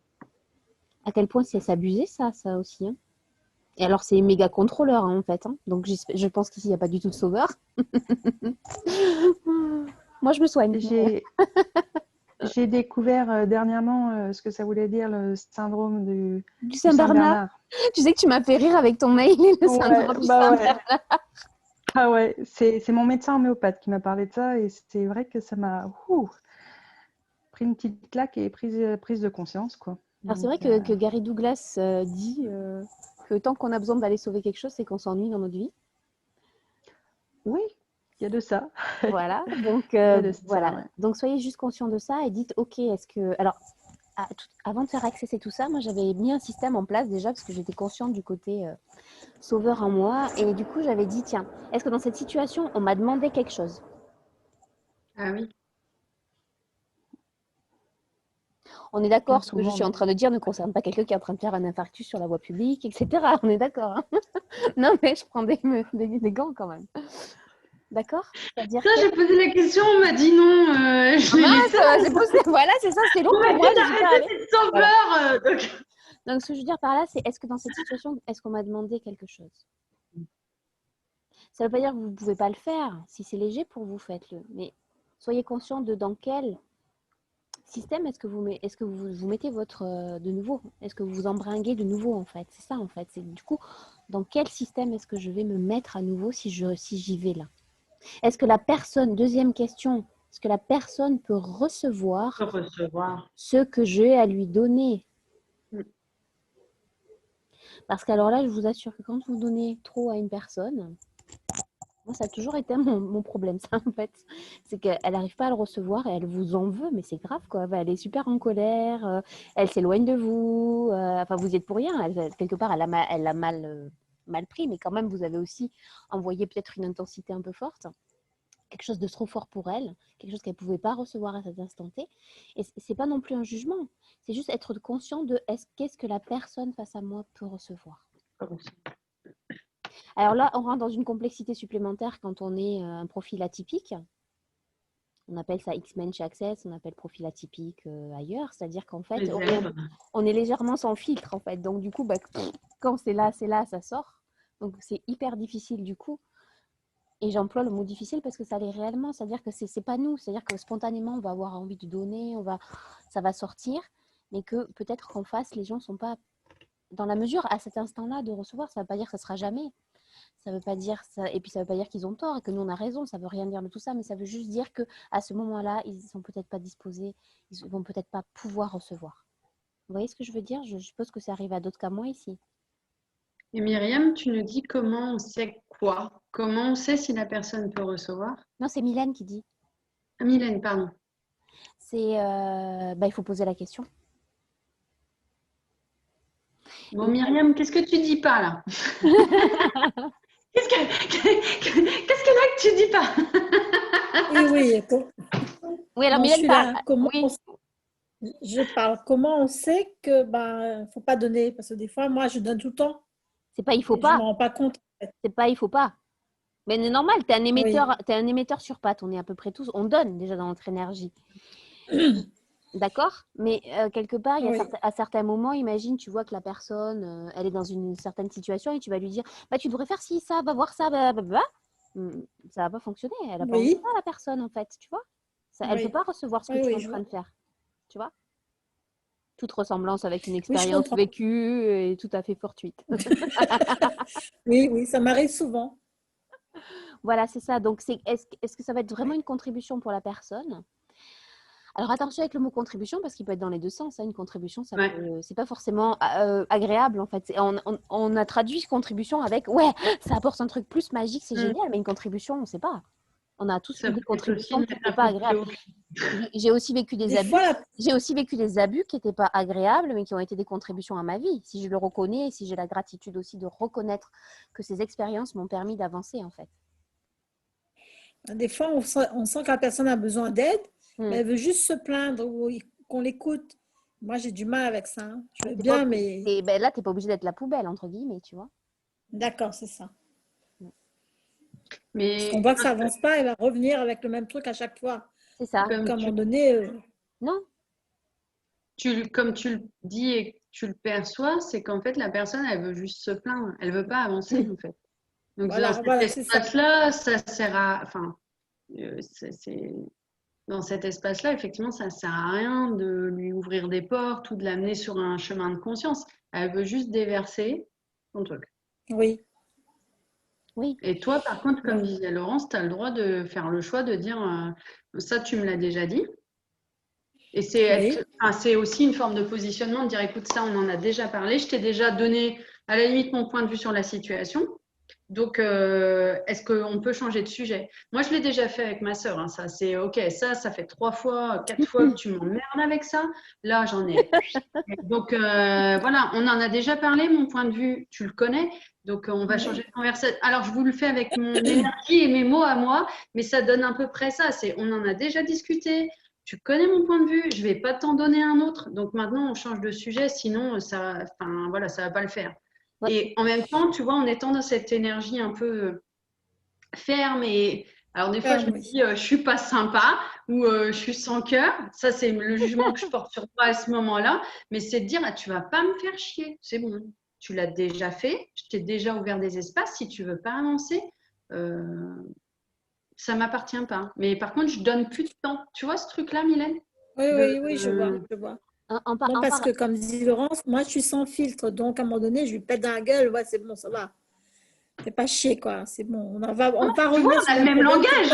À quel point c'est s'abuser ça aussi. Hein. Et alors c'est méga contrôleur hein, en fait. Hein. Donc je pense qu'ici il n'y a pas du tout de sauveur. Moi je me soigne. J'ai découvert dernièrement ce que ça voulait dire le syndrome Du du Saint-Bernard. Tu sais que tu m'as fait rire avec ton mail, le syndrome du Saint-Bernard. Ah ouais, c'est mon médecin homéopathe qui m'a parlé de ça et c'est vrai que ça m'a pris une petite claque et prise de conscience, quoi. Alors c'est vrai que Gary Douglas dit que tant qu'on a besoin d'aller sauver quelque chose, c'est qu'on s'ennuie dans notre vie. Oui, il y a de ça. Voilà, donc voilà. Ouais. Donc soyez juste conscient de ça et dites ok, est-ce que alors avant de faire accesser tout ça, moi j'avais mis un système en place déjà parce que j'étais consciente du côté sauveur en moi et du coup j'avais dit tiens, est-ce que dans cette situation on m'a demandé quelque chose? Ah oui. On est d'accord, ce que je Souvent, suis en train de dire ne concerne pas quelqu'un qui est en train de faire un infarctus sur la voie publique, etc. On est d'accord. Hein. Non, mais je prends des gants quand même. D'accord. Ça, j'ai posé la question, on m'a dit non. C'est possible. Voilà, c'est ça, c'est long pour moi. Sauveur. Donc, ce que je veux dire par là, c'est est-ce que dans cette situation, est-ce qu'on m'a demandé quelque chose? Ça ne veut pas dire que vous ne pouvez pas le faire. Si c'est léger pour vous, faites-le. Mais soyez conscient de dans quel système est-ce que vous mettez votre de nouveau? Est-ce que vous vous embringuez de nouveau en fait? C'est ça en fait. C'est du coup dans quel système est-ce que je vais me mettre à nouveau si j'y vais là? Est-ce que la personne, deuxième question, est-ce que la personne peut recevoir ce que j'ai à lui donner? Parce qu'alors là, je vous assure que quand vous donnez trop à une personne, moi, ça a toujours été mon problème, ça, en fait. C'est qu'elle n'arrive pas à le recevoir et elle vous en veut, mais c'est grave, quoi. Elle est super en colère, elle s'éloigne de vous. Enfin, vous y êtes pour rien. Quelque part, elle a mal pris, mais quand même, vous avez aussi envoyé peut-être une intensité un peu forte. Quelque chose de trop fort pour elle, quelque chose qu'elle ne pouvait pas recevoir à cet instant T. Et ce n'est pas non plus un jugement. C'est juste être conscient de qu'est-ce que la personne face à moi peut recevoir. Alors là, on rentre dans une complexité supplémentaire quand on est un profil atypique. On appelle ça X-Men chez Access, on appelle profil atypique ailleurs. C'est-à-dire qu'en fait, on est légèrement sans filtre, en fait. Donc, du coup, quand c'est là, ça sort. Donc, c'est hyper difficile, du coup. Et j'emploie le mot difficile parce que ça l'est réellement. C'est-à-dire que c'est pas nous. C'est-à-dire que spontanément, on va avoir envie de donner, ça va sortir. mais que peut-être qu'en face, les gens ne sont pas dans la mesure à cet instant-là de recevoir. Ça ne veut pas dire que ça ne sera jamais. Ça veut pas dire ça, et puis ça veut pas dire qu'ils ont tort et que nous on a raison, ça veut rien dire de tout ça, mais ça veut juste dire que à ce moment-là, ils sont peut-être pas disposés, ils vont peut-être pas pouvoir recevoir. Vous voyez ce que je veux dire? Je suppose que ça arrive à d'autres qu'à moi ici. Et Myriam, tu nous dis comment on sait quoi? Comment on sait si la personne peut recevoir? Non, c'est Mylène qui dit. Ah, Mylène, pardon. C'est il faut poser la question. Bon, Myriam, qu'est-ce que tu dis pas là? Qu'est-ce que là que tu dis pas? Oui. Oui, alors Non, je Mylène suis parle. là. Comment Oui. je parle. Comment on sait que faut pas donner? Parce que des fois, moi, je donne tout le temps. C'est pas il faut Et je ne pas. me rends pas compte. C'est pas il faut pas. Mais c'est normal, tu es un Oui. émetteur, t'es un émetteur sur pattes. On est à peu près tous, on donne déjà dans notre énergie. D'accord? Mais quelque part, il y a Oui. à certains moments, imagine, tu vois que la personne, elle est dans une certaine situation et tu vas lui dire, tu devrais faire ci, ça, va voir ça, blablabla. Ça va pas fonctionner. Elle a pas envie de Oui. ça, la personne, en fait, tu vois? Elle peut Oui. pas recevoir ce que Oui, tu es oui, en je train vois. de faire, tu vois? Toute ressemblance avec une Oui, je expérience comprends. vécue est tout à fait fortuite. Oui, ça m'arrive souvent. Voilà, c'est ça. Donc, est-ce que ça va être vraiment une contribution pour la personne? Alors attention avec le mot contribution parce qu'il peut être dans les deux sens. Une contribution, Ouais. c'est pas forcément agréable en fait. On a traduit contribution avec ouais, ça apporte un truc plus magique, c'est génial, mais une contribution, on ne sait pas. On a tous Ça eu des peut être aussi contributions qui mettre n'étaient un pas peu de agréables. flow. J'ai aussi vécu des Des abus. fois, J'ai aussi vécu des abus qui n'étaient pas agréables, mais qui ont été des contributions à ma vie. Si je le reconnais, et si j'ai la gratitude aussi de reconnaître que ces expériences m'ont permis d'avancer en fait. on sent que la personne a besoin d'aide, Hmm. mais elle veut juste se plaindre ou qu'on l'écoute. Moi, j'ai du mal avec ça. Je veux T'es bien, pas, mais là, tu n'es pas obligé d'être la poubelle, entre guillemets, tu vois. d'accord, c'est ça. Parce Mais qu'on voit que ça avance pas, elle va revenir avec le même truc à chaque fois. C'est ça. Donc, à un comme moment donné, Non, comme tu le dis et que tu le perçois, c'est qu'en fait, la personne, elle veut juste se plaindre. Elle veut pas avancer, en fait. Donc, dans cet voilà, c'est ça. espace-là, ça sert à... Enfin, dans cet espace-là, effectivement, ça sert à rien de lui ouvrir des portes ou de l'amener sur un chemin de conscience. Elle veut juste déverser son truc. Oui. oui. Et toi, par contre, comme disait Laurence, tu as le droit de faire le choix de dire ça, tu me l'as déjà dit. Et c'est aussi une forme de positionnement de dire écoute, ça, on en a déjà parlé, je t'ai déjà donné à la limite mon point de vue sur la situation. Donc, est-ce qu'on peut changer de sujet? Moi, je l'ai déjà fait avec ma sœur. Hein, ça, c'est OK. Ça fait 3 fois, 4 fois que tu m'emmerdes avec ça. Là, j'en ai. Donc, voilà, on en a déjà parlé. Mon point de vue, tu le connais. Donc, on va changer de conversation. Alors, je vous le fais avec mon énergie et mes mots à moi, mais ça donne à peu près ça. On en a déjà discuté. Tu connais mon point de vue. Je ne vais pas t'en donner un autre. Donc, maintenant, on change de sujet. Sinon, ça ne va pas le faire. Ouais. Et en même temps, tu vois, en étant dans cette énergie un peu ferme et alors des fois je me dis je suis pas sympa ou je suis sans cœur, ça c'est le jugement que je porte sur toi à ce moment-là, mais c'est de dire ah, tu vas pas me faire chier, c'est bon, tu l'as déjà fait, je t'ai déjà ouvert des espaces, si tu veux pas avancer, ça m'appartient pas. Mais par contre je donne plus de temps, tu vois ce truc-là, Mylène? Oui, je vois. Non, parce que comme dit Laurence, moi je suis sans filtre, donc à un moment donné, je lui pète dans la gueule, ouais, c'est bon, ça va. Fais pas chier, quoi, c'est bon. On va revenir sur le même langage.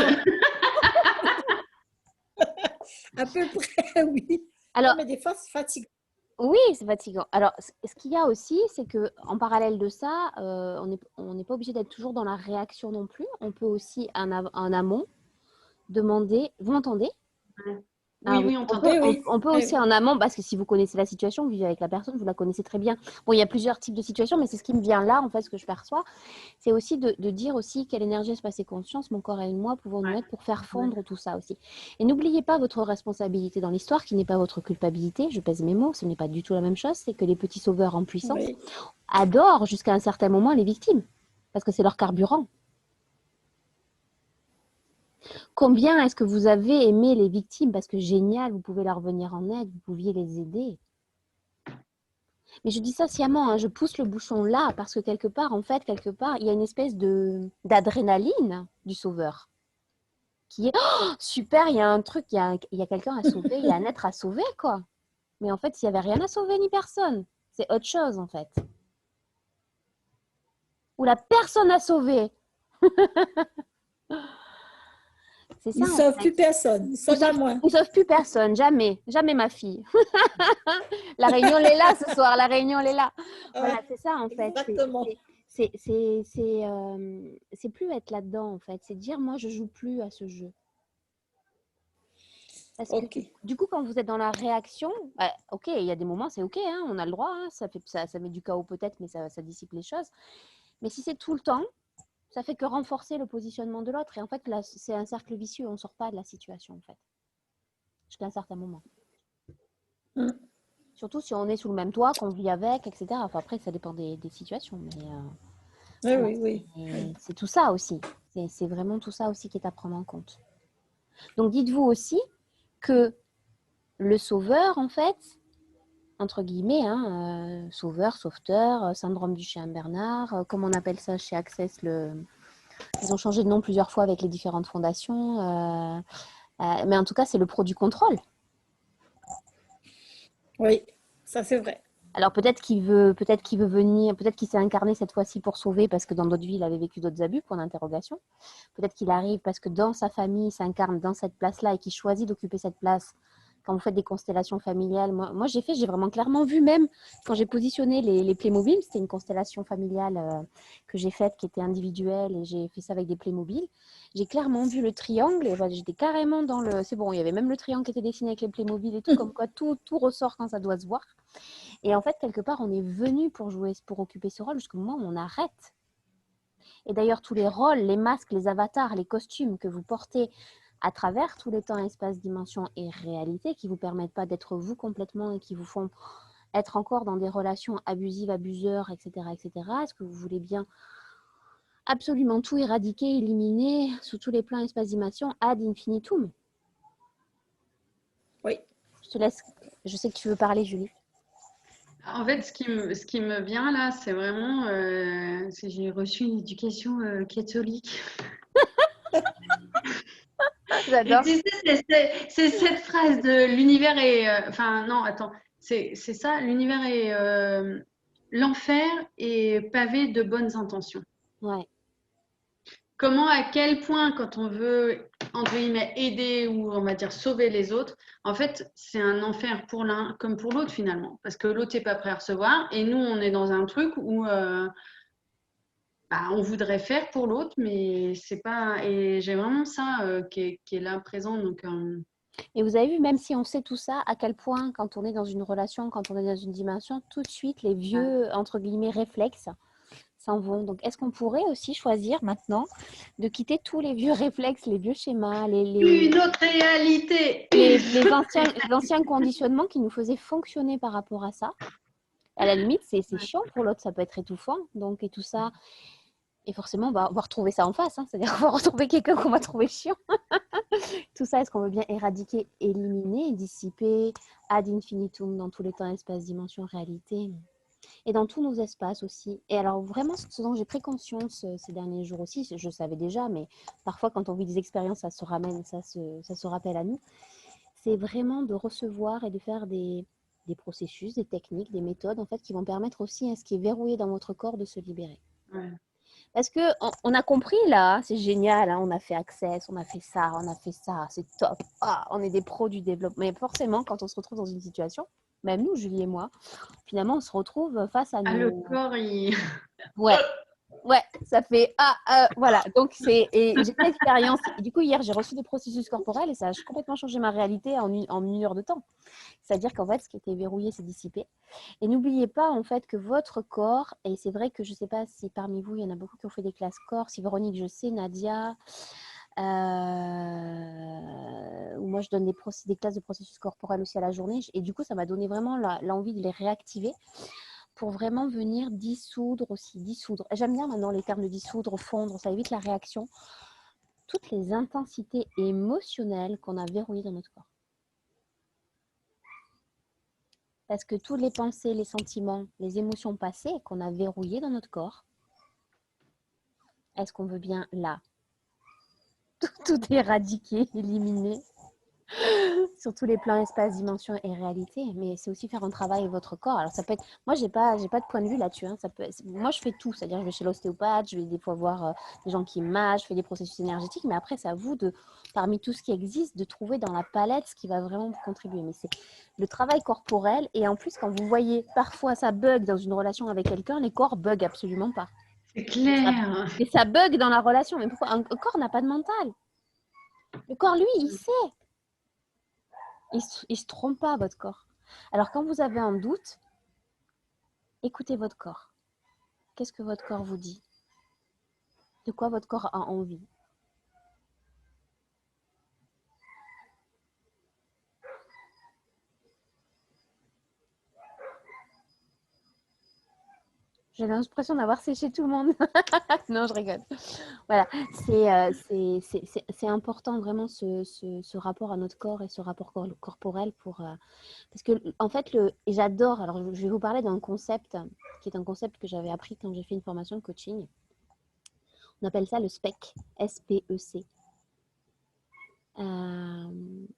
À peu près, oui. Alors, non, mais des fois, c'est fatigant. Oui, c'est fatigant. Alors, ce qu'il y a aussi, c'est qu'en parallèle de ça, on n'est pas obligé d'être toujours dans la réaction non plus. On peut aussi, en amont, demander, vous m'entendez? Oui, on t'entend. On peut aussi en amont, parce que si vous connaissez la situation, vous vivez avec la personne, vous la connaissez très bien. Bon, il y a plusieurs types de situations, mais c'est ce qui me vient là, en fait, ce que je perçois. C'est aussi de dire aussi quelle énergie, espace et conscience, mon corps et moi, pouvons nous mettre pour faire fondre tout ça aussi. Et n'oubliez pas votre responsabilité dans l'histoire, qui n'est pas votre culpabilité. Je pèse mes mots, ce n'est pas du tout la même chose. C'est que les petits sauveurs en puissance adorent jusqu'à un certain moment les victimes, parce que c'est leur carburant. Combien est-ce que vous avez aimé les victimes? Parce que génial, vous pouvez leur venir en aide, vous pouviez les aider. Mais je dis ça sciemment, hein, je pousse le bouchon là, parce que quelque part, il y a une espèce d'adrénaline du sauveur. Qui est super, il y a un truc, il y a quelqu'un à sauver, il y a un être à sauver, quoi. Mais en fait, il n'y avait rien à sauver ni personne. C'est autre chose, en fait. Ou la personne à sauver. C'est ça, Ils ne en sauvent fait. plus personne. Ils sauvent à moi. Ils ne sauvent plus personne. Jamais. Jamais, ma fille. La réunion, elle est là ce soir. La réunion, elle est là. Voilà, c'est ça, en fait. Exactement. C'est plus être là-dedans, en fait. C'est dire, moi, je joue plus à ce jeu. Parce que du coup, quand vous êtes dans la réaction, bah, ok, il y a des moments, c'est ok, hein, on a le droit, hein, ça met du chaos peut-être, mais ça dissipe les choses. Mais si c'est tout le temps, ça fait que renforcer le positionnement de l'autre. Et en fait, là, c'est un cercle vicieux, on ne sort pas de la situation, en fait. Jusqu'à un certain moment. Surtout si on est sous le même toit, qu'on vit avec, etc. Enfin, après, ça dépend des situations. Mais oui. C'est tout ça aussi. C'est vraiment tout ça aussi qui est à prendre en compte. Donc, dites-vous aussi que le sauveur, en fait, entre guillemets, hein, sauveur, sauveteur, syndrome du chien Bernard, comme on appelle ça chez Access, ils ont changé de nom plusieurs fois avec les différentes fondations, mais en tout cas, c'est le pro du contrôle. Oui, ça c'est vrai. Alors peut-être qu'il veut venir, peut-être qu'il s'est incarné cette fois-ci pour sauver parce que dans d'autres vies, il avait vécu d'autres abus, point d'interrogation. Peut-être qu'il arrive parce que dans sa famille, il s'incarne dans cette place-là et qu'il choisit d'occuper cette place. Quand vous faites des constellations familiales, moi j'ai vraiment clairement vu, même quand j'ai positionné les Playmobil, c'était une constellation familiale que j'ai faite qui était individuelle et j'ai fait ça avec des Playmobil. J'ai clairement vu le triangle et voilà, j'étais carrément dans le... C'est bon, il y avait même le triangle qui était dessiné avec les Playmobil et tout, comme quoi tout ressort quand ça doit se voir. Et en fait, quelque part, on est venu pour jouer, pour occuper ce rôle jusqu'au moment où on arrête. Et d'ailleurs, tous les rôles, les masques, les avatars, les costumes que vous portez à travers tous les temps, espace, dimension et réalité, qui ne vous permettent pas d'être vous complètement et qui vous font être encore dans des relations abusives, abuseurs, etc., etc. Est-ce que vous voulez bien absolument tout éradiquer, éliminer sous tous les plans, espace, dimension, ad infinitum? Oui. Je te laisse. Je sais que tu veux parler, Julie. En fait, ce qui me vient là, c'est vraiment, j'ai reçu une éducation catholique. J'adore. Et tu sais, c'est cette phrase de l'univers est, enfin non, attends, c'est ça, l'univers est, l'enfer est pavé de bonnes intentions. Ouais. Comment, à quel point, quand on veut, entre guillemets, aider ou on va dire sauver les autres, en fait, c'est un enfer pour l'un comme pour l'autre finalement. Parce que l'autre n'est pas prêt à recevoir et nous, on est dans un truc où on voudrait faire pour l'autre, mais c'est pas. Et j'ai vraiment ça qui est là présent. Donc, Et vous avez vu, même si on sait tout ça, à quel point, quand on est dans une relation, quand on est dans une dimension, tout de suite, les vieux, entre guillemets, réflexes s'en vont. Donc, est-ce qu'on pourrait aussi choisir maintenant de quitter tous les vieux réflexes, les vieux schémas, une autre réalité, les anciens conditionnements qui nous faisaient fonctionner par rapport à ça? À la limite, c'est chiant pour l'autre, ça peut être étouffant. Donc, et tout ça. Et forcément, on va retrouver ça en face. Hein. C'est-à-dire qu'on va retrouver quelqu'un qu'on va trouver chiant. Tout ça, est-ce qu'on veut bien éradiquer, éliminer, dissiper ad infinitum dans tous les temps, espaces, dimensions, réalité et dans tous nos espaces aussi. Et alors vraiment, ce dont j'ai pris conscience ces derniers jours aussi, je savais déjà, mais parfois quand on vit des expériences, ça se ramène, ça se rappelle à nous, c'est vraiment de recevoir et de faire des processus, des techniques, des méthodes en fait qui vont permettre aussi à ce qui est verrouillé dans votre corps de se libérer. Ouais. Parce qu'on a compris là, c'est génial, hein, on a fait Access, on a fait ça, c'est top, on est des pros du développement. Mais forcément, quand on se retrouve dans une situation, même nous, Julie et moi, finalement, on se retrouve face à nous. Le corps, il... Ouais, ça fait voilà. Donc et j'ai fait l'expérience. Du coup, hier, j'ai reçu des processus corporels et ça a complètement changé ma réalité en une heure de temps. C'est-à-dire qu'en fait, ce qui était verrouillé s'est dissipé. Et n'oubliez pas en fait que votre corps, et c'est vrai que je ne sais pas si parmi vous, il y en a beaucoup qui ont fait des classes corps, si Véronique, je sais, Nadia, ou moi je donne des classes de processus corporel aussi à la journée. Et du coup, ça m'a donné vraiment l'envie de les réactiver pour vraiment venir dissoudre. J'aime bien maintenant les termes de dissoudre, fondre, ça évite la réaction. Toutes les intensités émotionnelles qu'on a verrouillées dans notre corps. Parce que toutes les pensées, les sentiments, les émotions passées qu'on a verrouillées dans notre corps, est-ce qu'on veut bien là tout éradiquer, éliminer, sur tous les plans, espace, dimension et réalité, mais c'est aussi faire un travail avec votre corps. Alors ça peut être, moi j'ai pas de point de vue là-dessus. Hein. Moi je fais tout, c'est-à-dire je vais chez l'ostéopathe, je vais des fois voir des gens qui mâchent, je fais des processus énergétiques, mais après c'est à vous de, parmi tout ce qui existe, de trouver dans la palette ce qui va vraiment vous contribuer. Mais c'est le travail corporel et en plus quand vous voyez parfois ça bug dans une relation avec quelqu'un, les corps bug absolument pas. C'est clair. Et ça bug dans la relation. Mais pourquoi un corps n'a pas de mental? Le corps lui il sait. Il se trompe pas, votre corps. Alors, quand vous avez un doute, écoutez votre corps. Qu'est-ce que votre corps vous dit? De quoi votre corps a envie? J'ai l'impression d'avoir séché tout le monde. Non, je rigole. Voilà, c'est important vraiment ce rapport à notre corps et ce rapport corporel pour parce que en fait et j'adore. Alors je vais vous parler d'un concept qui est un concept que j'avais appris quand j'ai fait une formation de coaching. On appelle ça le SPEC, S-P-E-C. Le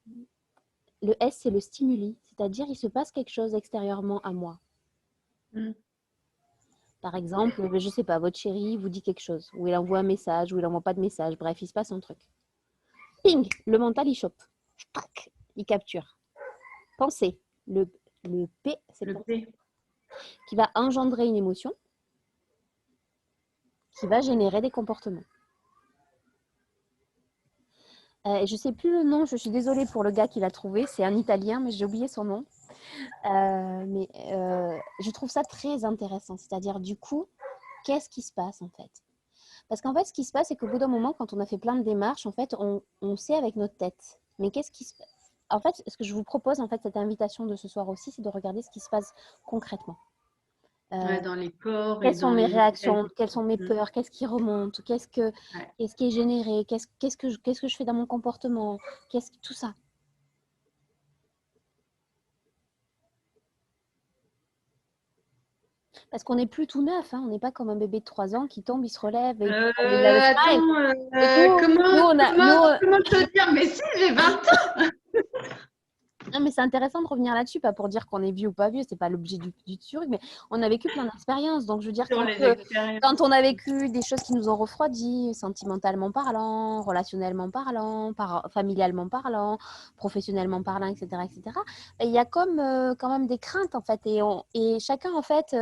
S c'est le stimuli, c'est-à-dire il se passe quelque chose extérieurement à moi. Par exemple, je ne sais pas, votre chéri vous dit quelque chose, ou il envoie un message, ou il n'envoie pas de message, bref, il se passe un truc. Ping, le mental, il chope. Il capture. Pensée, le P, c'est le P, qui va engendrer une émotion, qui va générer des comportements. Je ne sais plus le nom, je suis désolée pour le gars qui l'a trouvé, c'est un Italien, mais j'ai oublié son nom. Je trouve ça très intéressant, c'est-à-dire du coup, qu'est-ce qui se passe en fait? Parce qu'en fait, ce qui se passe, c'est qu'au bout d'un moment, quand on a fait plein de démarches, en fait, on sait avec notre tête. Mais qu'est-ce qui se passe? En fait, ce que je vous propose, en fait, cette invitation de ce soir aussi, c'est de regarder ce qui se passe concrètement. Dans les corps. Quelles sont mes réactions? Quelles sont mes peurs? Qu'est-ce qui remonte? Qu'est-ce qui est généré? Qu'est-ce que je fais dans mon comportement? Tout ça. Parce qu'on n'est plus tout neuf, hein. On n'est pas comme un bébé de 3 ans qui tombe, il se relève. Et comment te dire? Mais si, j'ai 20 ans. Non, mais c'est intéressant de revenir là-dessus, pas pour dire qu'on est vieux ou pas vieux, c'est pas l'objet du truc, mais on a vécu plein d'expériences. Donc, je veux dire, quand on a vécu des choses qui nous ont refroidis, sentimentalement parlant, relationnellement parlant, familialement parlant, professionnellement parlant, etc., etc., il y a comme quand même des craintes, en fait. Et chacun, en fait,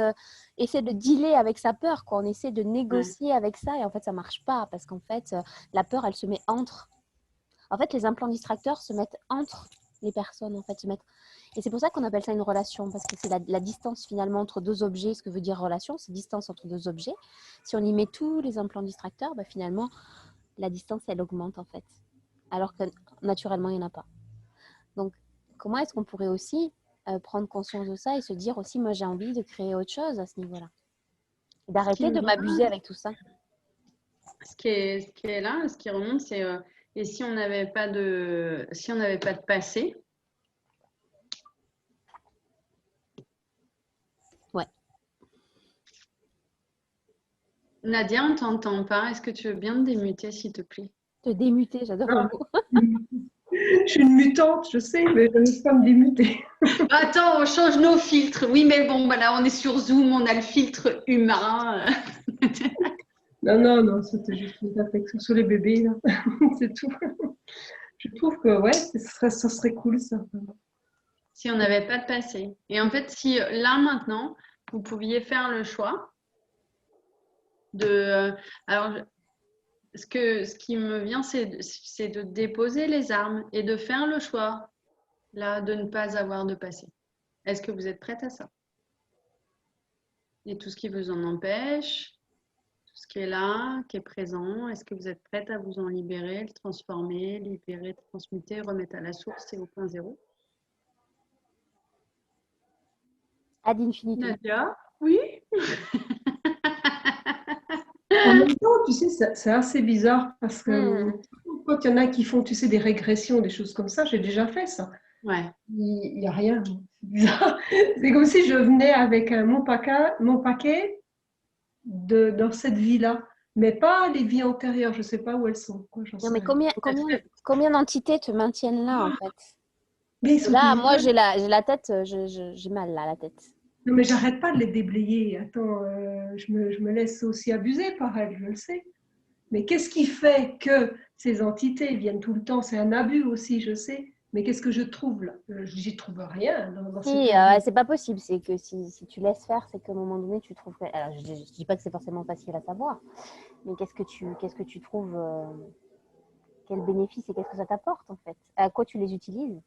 essaie de dealer avec sa peur, quoi. On essaie de négocier avec ça, et en fait, ça marche pas, parce qu'en fait, la peur, elle se met entre. En fait, les implants distracteurs se mettent entre les personnes, en fait, se mettent. Et c'est pour ça qu'on appelle ça une relation, parce que c'est la distance finalement entre deux objets. Ce que veut dire relation, c'est distance entre deux objets. Si on y met tous les implants distracteurs, finalement, la distance, elle augmente en fait. Alors que naturellement, il n'y en a pas. Donc, comment est-ce qu'on pourrait aussi prendre conscience de ça et se dire aussi, moi, j'ai envie de créer autre chose à ce niveau-là. Et d'arrêter de m'abuser avec tout ça. Ce qui est là, ce qui remonte, c'est... Et si on n'avait pas de passé? Ouais. Nadia, on ne t'entend pas. Est-ce que tu veux bien te démuter, s'il te plaît? Te démuter, j'adore le mot. Je suis une mutante, je sais, mais je ne sais pas me démuter. Attends, on change nos filtres. Oui, mais bon, voilà, on est sur Zoom, on a le filtre humain. Non, c'était juste une réflexion sur les bébés, là. C'est tout. Je trouve que, ouais, ça serait cool, ça. Si on n'avait pas de passé. Et en fait, si là, maintenant, vous pouviez faire le choix de... alors, ce qui me vient, c'est de déposer les armes et de faire le choix, là, de ne pas avoir de passé. Est-ce que vous êtes prête à ça? Et tout ce qui vous en empêche, tout ce qui est là, qui est présent, est-ce que vous êtes prête à vous en libérer, le transformer, libérer, transmuter, remettre à la source et au point zéro? Ad infinitum. Nadia, oui. En même temps, tu sais, c'est assez bizarre parce que quand il y en a qui font, tu sais, des régressions, des choses comme ça, j'ai déjà fait ça. Ouais. Il n'y a rien. C'est bizarre. C'est comme si je venais avec mon paquet dans cette vie-là, mais pas les vies antérieures. Je ne sais pas où elles sont. Non, mais combien d'entités te maintiennent là, en fait? Mais ils sont Là, toujours moi, là. j'ai la tête, j'ai mal là, la tête. Non, mais j'arrête pas de les déblayer. Attends, je me laisse aussi abuser par elles, je le sais. Mais qu'est-ce qui fait que ces entités viennent tout le temps? C'est un abus aussi, je sais. Mais qu'est-ce que je trouve là? J'y trouve rien dans cette Si, vie. c'est pas possible. C'est que si tu laisses faire, c'est qu'à un moment donné, tu trouves. Alors, je dis pas que c'est forcément facile à savoir, mais qu'est-ce que tu trouves, quel bénéfice et qu'est-ce que ça t'apporte en fait? À quoi tu les utilises?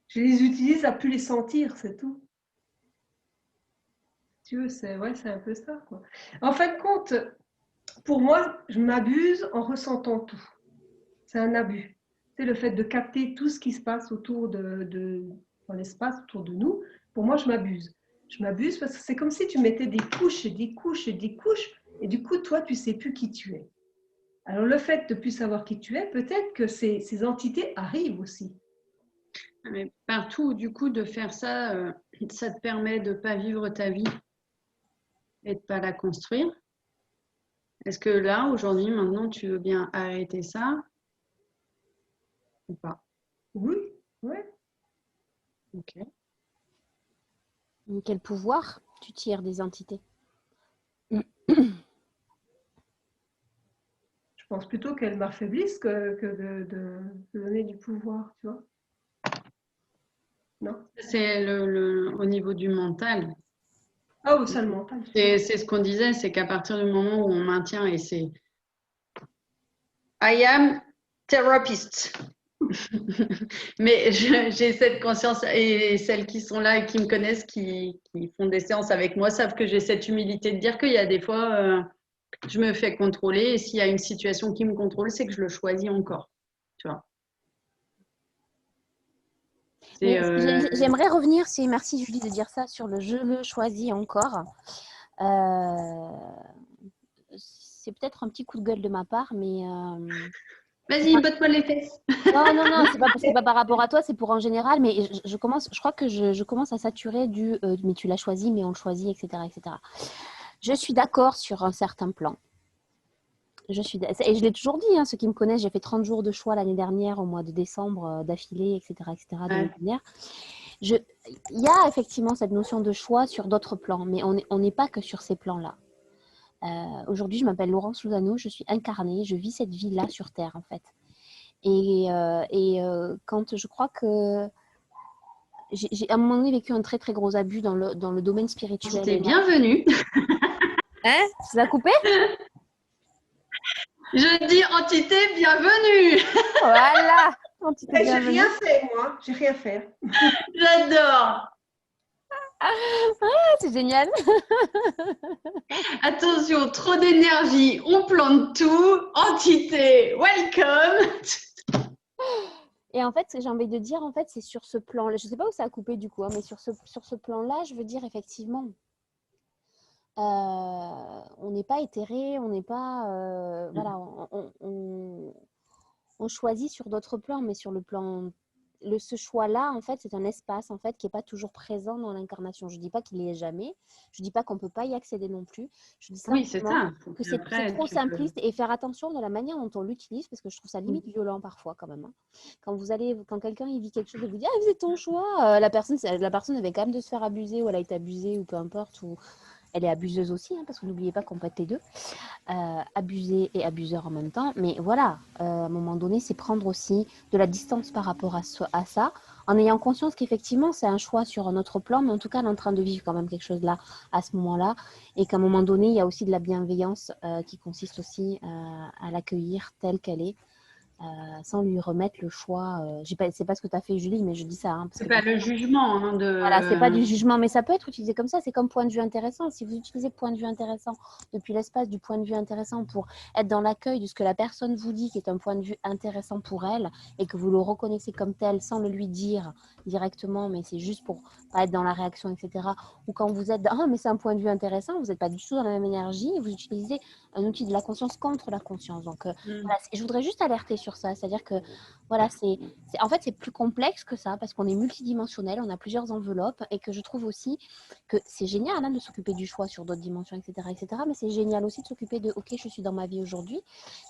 Je les utilise à plus les sentir, c'est tout. Si tu veux, c'est ouais, c'est un peu ça, quoi. En fin de compte, pour moi, je m'abuse en ressentant tout. C'est un abus. C'est le fait de capter tout ce qui se passe autour dans l'espace autour de nous. Pour moi, je m'abuse. Je m'abuse parce que c'est comme si tu mettais des couches et des couches et des couches, et du coup, toi, tu sais plus qui tu es. Alors, le fait de ne plus savoir qui tu es, peut-être que ces entités arrivent aussi. Mais partout, du coup, de faire ça, ça te permet de ne pas vivre ta vie et de ne pas la construire. Est-ce que là, aujourd'hui, maintenant, tu veux bien arrêter ça ou pas? Oui, oui. Ok. Quel pouvoir tu tires des entités? Je pense plutôt qu'elles m'affaiblissent que de donner du pouvoir, tu vois. Non? C'est au niveau du mental. Ah, au seul mental. C'est ce qu'on disait, c'est qu'à partir du moment où on maintient, et c'est I am therapist. Mais j'ai cette conscience, et celles qui sont là et qui me connaissent, qui font des séances avec moi, savent que j'ai cette humilité de dire qu'il y a des fois, je me fais contrôler, et s'il y a une situation qui me contrôle, c'est que je le choisis encore. Tu vois. J'aimerais revenir, merci Julie de dire ça, sur le je le choisis encore. C'est peut-être un petit coup de gueule de ma part, mais... Vas-y, botte-moi les fesses. Non, c'est pas par rapport à toi, c'est pour en général, mais je crois que je commence à saturer mais tu l'as choisi, mais on le choisit, etc., etc. Je suis d'accord sur un certain plan. Et je l'ai toujours dit, hein, ceux qui me connaissent, j'ai fait 30 jours de choix l'année dernière, au mois de décembre, d'affilée, etc., etc., de l'année dernière. Il y a effectivement cette notion de choix sur d'autres plans, mais on n'est pas que sur ces plans-là. Aujourd'hui, je m'appelle Laurence Lozano, je suis incarnée, je vis cette vie-là sur Terre, en fait. Et quand je crois que j'ai à un moment donné vécu un très très gros abus dans le domaine spirituel. T'es bienvenue. Hein? Tu l'as coupé? Je dis entité bienvenue. Voilà. J'ai rien fait, moi. J'ai rien fait. J'adore. Ah, c'est génial. Attention, trop d'énergie, on plante tout. Entité, welcome. Et en fait, ce que j'ai envie de dire, en fait, c'est sur ce plan-là. Je ne sais pas où ça a coupé du coup, hein, mais sur ce plan-là, je veux dire effectivement, on n'est pas éthéré, on n'est pas, voilà, on choisit sur d'autres plans, mais sur le plan, ce choix-là, en fait, c'est un espace en fait qui n'est pas toujours présent dans l'incarnation. Je ne dis pas qu'il n'y est jamais, je ne dis pas qu'on ne peut pas y accéder non plus. Je dis simplement que c'est trop simpliste et faire attention de la manière dont on l'utilise, parce que je trouve ça limite violent parfois quand même. Hein. Quand quelqu'un il vit quelque chose et vous dit ah, c'est ton choix, la personne avait quand même de se faire abuser ou elle a été abusée ou peu importe, ou elle est abuseuse aussi, hein, parce que n'oubliez pas qu'on peut être les deux, abusé et abuseur en même temps. Mais voilà, à un moment donné, c'est prendre aussi de la distance par rapport à ça, en ayant conscience qu'effectivement, c'est un choix sur un autre plan, mais en tout cas, elle est en train de vivre quand même quelque chose là, à ce moment-là, et qu'à un moment donné, il y a aussi de la bienveillance qui consiste aussi à l'accueillir telle qu'elle est. Sans lui remettre le choix. C'est pas ce que tu as fait, Julie, mais je dis ça. Hein, c'est pas le jugement. Hein, Voilà, c'est pas du jugement, mais ça peut être utilisé comme ça. C'est comme point de vue intéressant. Si vous utilisez point de vue intéressant depuis l'espace du point de vue intéressant pour être dans l'accueil de ce que la personne vous dit, qui est un point de vue intéressant pour elle, et que vous le reconnaissez comme tel sans le lui dire directement, mais c'est juste pour pas être dans la réaction, etc. Ou quand vous êtes dans, ah, mais c'est un point de vue intéressant, vous n'êtes pas du tout dans la même énergie, et vous utilisez un outil de la conscience contre la conscience. Donc, voilà, je voudrais juste alerter sur ça. C'est-à-dire que, voilà, en fait, c'est plus complexe que ça parce qu'on est multidimensionnel, on a plusieurs enveloppes et que je trouve aussi que c'est génial hein, de s'occuper du choix sur d'autres dimensions, etc. Mais c'est génial aussi de s'occuper de, ok, je suis dans ma vie aujourd'hui,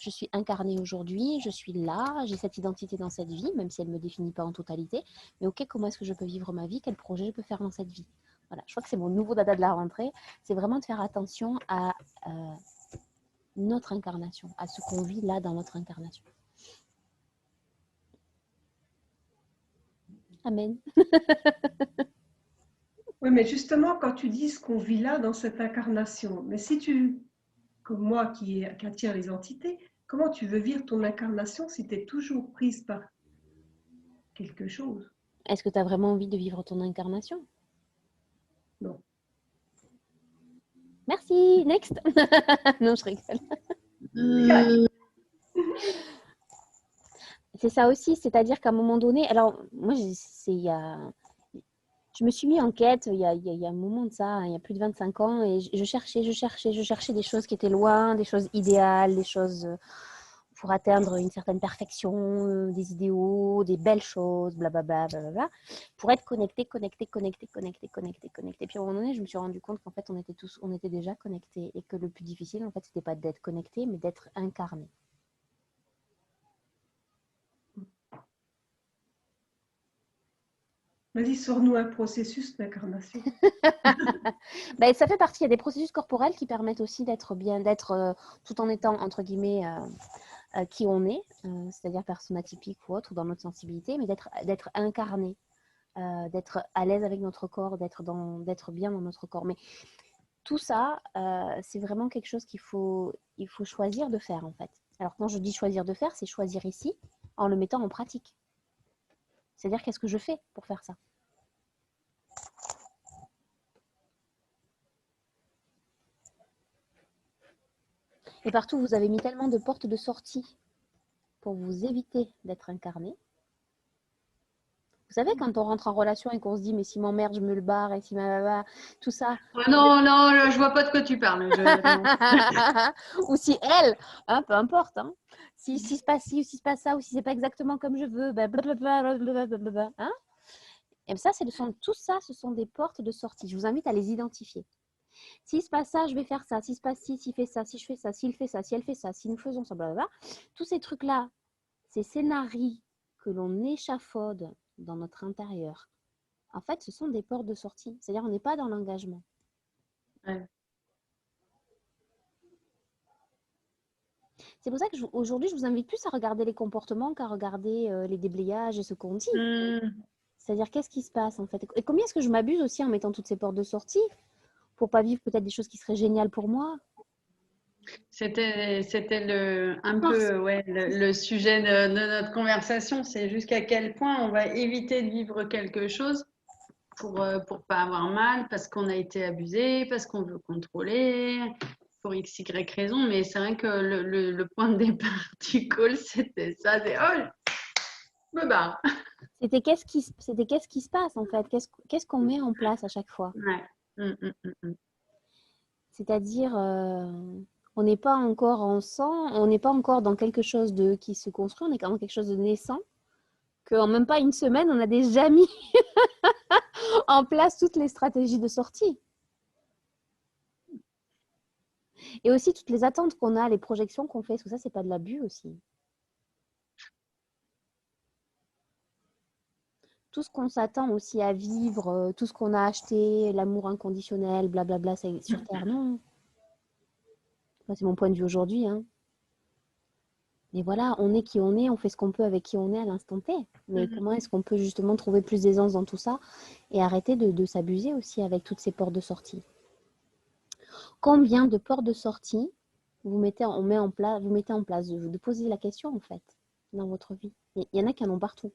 je suis incarnée aujourd'hui, je suis là, j'ai cette identité dans cette vie, même si elle ne me définit pas en totalité. Mais ok, comment est-ce que je peux vivre ma vie? Quel projet je peux faire dans cette vie? Voilà, je crois que c'est mon nouveau dada de la rentrée. C'est vraiment de faire attention à notre incarnation, à ce qu'on vit là dans notre incarnation. Amen. Oui, mais justement, quand tu dis ce qu'on vit là dans cette incarnation, mais si tu, comme moi qui attire les entités, comment tu veux vivre ton incarnation si tu es toujours prise par quelque chose? Est-ce que tu as vraiment envie de vivre ton incarnation? Non. Merci, next. Non, je rigole. C'est ça aussi, c'est-à-dire qu'à un moment donné, alors moi, je me suis mis en quête il y a un moment de ça, il y a plus de 25 ans, et je cherchais des choses qui étaient loin, des choses idéales, des choses pour atteindre une certaine perfection, des idéaux, des belles choses, blablabla, blablabla, pour être connecté. Puis à un moment donné, je me suis rendu compte qu'en fait, on était déjà connectés et que le plus difficile, en fait, c'était pas d'être connecté, mais d'être incarné. Vas-y, sors-nous un processus d'incarnation. Ben, ça fait partie, il y a des processus corporels qui permettent aussi d'être tout en étant, entre guillemets, qui on est, c'est-à-dire personne atypique ou autre, ou dans notre sensibilité, mais d'être incarné, d'être à l'aise avec notre corps, d'être bien dans notre corps. Mais tout ça, c'est vraiment quelque chose il faut choisir de faire, en fait. Alors, quand je dis choisir de faire, c'est choisir ici, en le mettant en pratique. C'est-à-dire, qu'est-ce que je fais pour faire ça? Et partout, vous avez mis tellement de portes de sortie pour vous éviter d'être incarné. Vous savez, quand on rentre en relation et qu'on se dit, mais si m'emmerde, je me le barre, et si tout ça. Non, non, je vois pas de quoi tu parles. Ou si elle, hein, peu importe, hein, si se passe ci, ou si se passe ça, ou si c'est pas exactement comme je veux, blablabla, hein. Et ça, tout ça, ce sont des portes de sortie. Je vous invite à les identifier. S'il se passe ça, je vais faire ça. S'il se passe ci, s'il fait ça, si je fais ça, s'il fait ça, si elle fait ça, si nous faisons ça, blablabla. Tous ces trucs-là, ces scénarios que l'on échafaude dans notre intérieur, en fait, ce sont des portes de sortie. C'est-à-dire, on n'est pas dans l'engagement. Ouais. C'est pour ça qu'aujourd'hui, je vous invite plus à regarder les comportements qu'à regarder les déblayages et ce qu'on dit. C'est-à-dire, qu'est-ce qui se passe, en fait? Et combien est-ce que je m'abuse aussi en mettant toutes ces portes de sortie pour pas vivre peut-être des choses qui seraient géniales pour moi? C'était le sujet de notre conversation, c'est jusqu'à quel point on va éviter de vivre quelque chose pour pas avoir mal, parce qu'on a été abusé, parce qu'on veut contrôler, pour x, y raison. Mais c'est vrai que le point de départ du call, c'était ça, c'est « Oh, je me barre ». C'était qu'est-ce qui se passe, en fait? Qu'est-ce qu'on met en place à chaque fois? Ouais. C'est-à-dire, on n'est pas encore en sang, on n'est pas encore dans quelque chose qui se construit, on est dans quelque chose de naissant, qu'en même pas une semaine, on a déjà mis en place toutes les stratégies de sortie. Et aussi toutes les attentes qu'on a, les projections qu'on fait, tout ça, c'est pas de l'abus aussi. Tout ce qu'on s'attend aussi à vivre, tout ce qu'on a acheté, l'amour inconditionnel, blablabla, c'est sur Terre, non. C'est mon point de vue aujourd'hui, hein. Mais voilà, on est qui on est, on fait ce qu'on peut avec qui on est à l'instant T. Mais comment est-ce qu'on peut justement trouver plus d'aisance dans tout ça et arrêter de s'abuser aussi avec toutes ces portes de sortie? Combien de portes de sortie vous mettez en place de poser la question, en fait, dans votre vie? Il y en a qui en ont partout.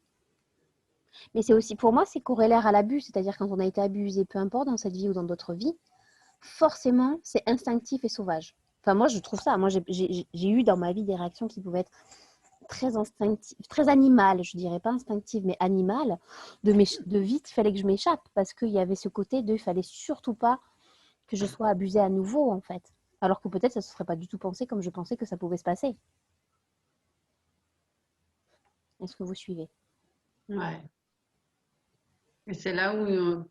Mais c'est aussi, pour moi, c'est corrélaire à l'abus. C'est-à-dire quand on a été abusé, peu importe dans cette vie ou dans d'autres vies, forcément, c'est instinctif et sauvage. Enfin, moi, je trouve ça. Moi, j'ai eu dans ma vie des réactions qui pouvaient être très instinctives, très animales, je dirais pas instinctives, mais animales. De vite, il fallait que je m'échappe parce qu'il y avait ce côté il fallait surtout pas que je sois abusée à nouveau, en fait. Alors que peut-être ça ne se serait pas du tout pensé comme je pensais que ça pouvait se passer. Est-ce que vous suivez? Ouais. Et c'est là où,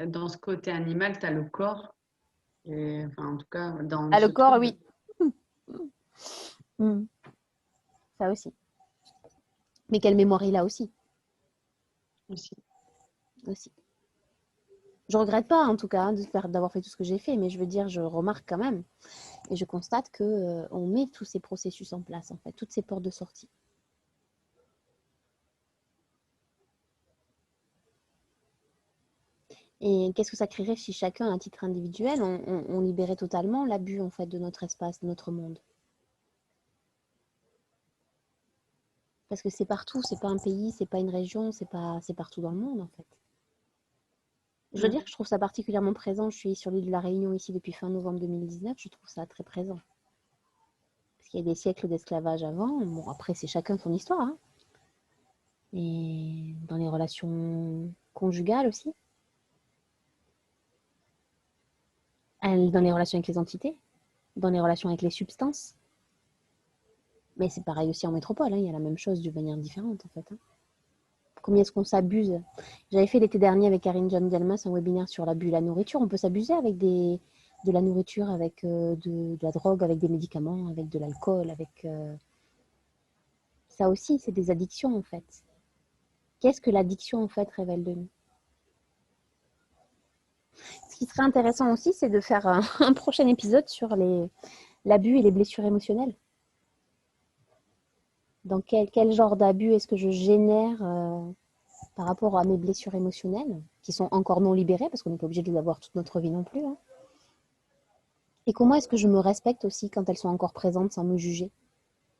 dans ce côté animal, tu as le corps. Et, en tout cas, dans Ah, le ce corps, truc oui. Ça aussi. Mais quelle mémoire il a aussi. aussi. Je regrette pas, en tout cas, d'avoir fait tout ce que j'ai fait, mais je veux dire, je remarque quand même. Et je constate que on met tous ces processus en place, en fait, toutes ces portes de sortie. Et qu'est-ce que ça créerait si chacun, à titre individuel, on libérait totalement l'abus, en fait, de notre espace, de notre monde? Parce que c'est partout, c'est pas un pays, c'est pas une région, c'est partout dans le monde, en fait. Je veux dire que je trouve ça particulièrement présent. Je suis sur l'île de la Réunion ici depuis fin novembre 2019. Je trouve ça très présent. Parce qu'il y a des siècles d'esclavage avant. Bon, après, c'est chacun son histoire. Hein. Et dans les relations conjugales aussi. Dans les relations avec les entités. Dans les relations avec les substances. Mais c'est pareil aussi en métropole. Hein. Il y a la même chose d'une manière différente, en fait. Hein. Combien est-ce qu'on s'abuse? J'avais fait l'été dernier avec Karine John Delmas un webinaire sur l'abus de la nourriture. On peut s'abuser avec de la nourriture, avec de la drogue, avec des médicaments, avec de l'alcool, avec... Ça aussi, c'est des addictions en fait. Qu'est-ce que l'addiction en fait révèle de nous? Ce qui serait intéressant aussi, c'est de faire un prochain épisode sur l'abus et les blessures émotionnelles. Dans quel genre d'abus est-ce que je génère par rapport à mes blessures émotionnelles, qui sont encore non libérées, parce qu'on n'est pas obligé de les avoir toute notre vie non plus. Hein. Et comment est-ce que je me respecte aussi quand elles sont encore présentes sans me juger,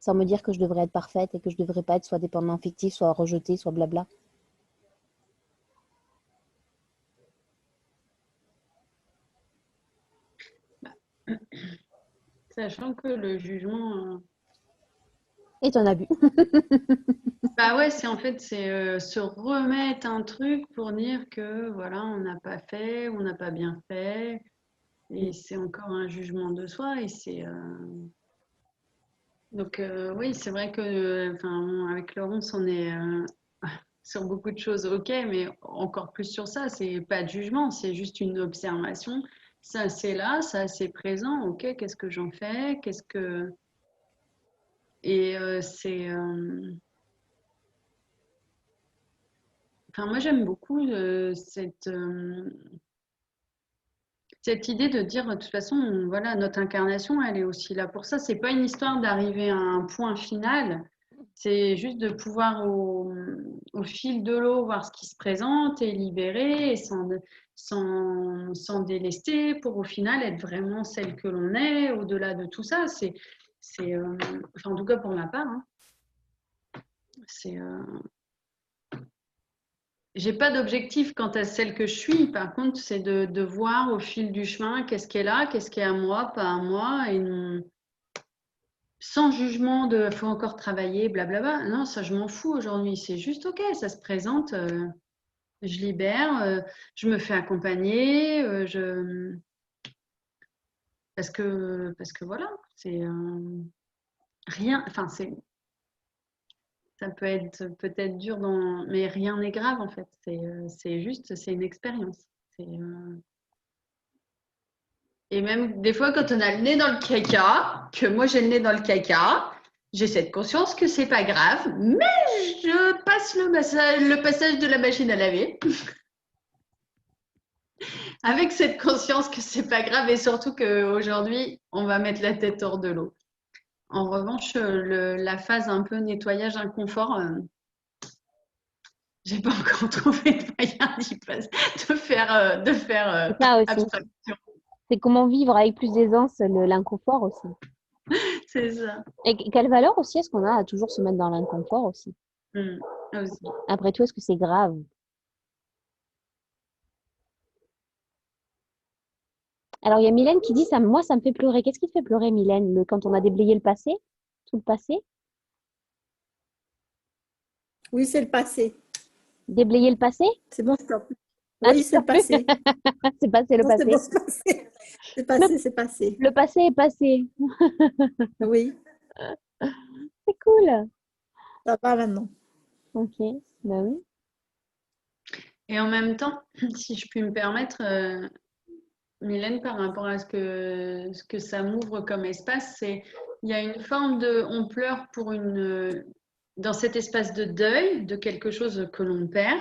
sans me dire que je devrais être parfaite et que je ne devrais pas être soit dépendant fictif, soit rejeté, soit blabla. Sachant que le jugement... est un abus. Bah ouais, c'est en fait, c'est se remettre un truc pour dire que voilà, on n'a pas fait, on n'a pas bien fait. Et c'est encore un jugement de soi. Et c'est... Donc oui, c'est vrai que avec Laurence, on est sur beaucoup de choses, ok, mais encore plus sur ça, c'est pas de jugement, c'est juste une observation. Ça, c'est là, ça, c'est présent, ok, qu'est-ce que j'en fais? Qu'est-ce que... Et c'est... moi, j'aime beaucoup cette idée de dire, de toute façon, voilà, notre incarnation, elle est aussi là pour ça. C'est pas une histoire d'arriver à un point final. C'est juste de pouvoir au fil de l'eau voir ce qui se présente et libérer et sans délester pour au final être vraiment celle que l'on est au-delà de tout ça. En tout cas pour ma part, hein, c'est j'ai pas d'objectif quant à celle que je suis. Par contre, c'est de voir au fil du chemin qu'est-ce qui est là, qu'est-ce qui est à moi, pas à moi, et sans jugement de faut encore travailler, blablabla. Non, ça, je m'en fous aujourd'hui. C'est juste OK, ça se présente, je libère, je me fais accompagner, parce que voilà, c'est rien. Enfin, ça peut être peut-être dur, mais rien n'est grave en fait. C'est juste, c'est une expérience. Et même des fois, quand on a le nez dans le caca, que moi j'ai le nez dans le caca, j'ai cette conscience que c'est pas grave, mais je passe le passage de la machine à laver avec cette conscience que c'est pas grave et surtout qu'aujourd'hui, on va mettre la tête hors de l'eau. En revanche, la phase un peu nettoyage inconfort, j'ai pas encore trouvé de moyen de faire abstraction. C'est comment vivre avec plus d'aisance l'inconfort aussi. C'est ça. Et quelle valeur aussi est-ce qu'on a à toujours se mettre dans l'inconfort aussi? Aussi. Après tout, est-ce que c'est grave? Alors, il y a Mylène qui dit, moi, ça me fait pleurer. Qu'est-ce qui te fait pleurer, Mylène, quand on a déblayé le passé? Tout le passé? Oui, c'est le passé. Déblayer le passé? C'est bon, stop. Oui, c'est le passé. C'est passé le passé. C'est bon, c'est passé. C'est passé. Le passé est passé. Oui. C'est cool. Ça va maintenant. Ok, bah oui. Et en même temps, si je puis me permettre, Mylène, par rapport à ce que ça m'ouvre comme espace, il y a une forme de, on pleure pour dans cet espace de deuil de quelque chose que l'on perd.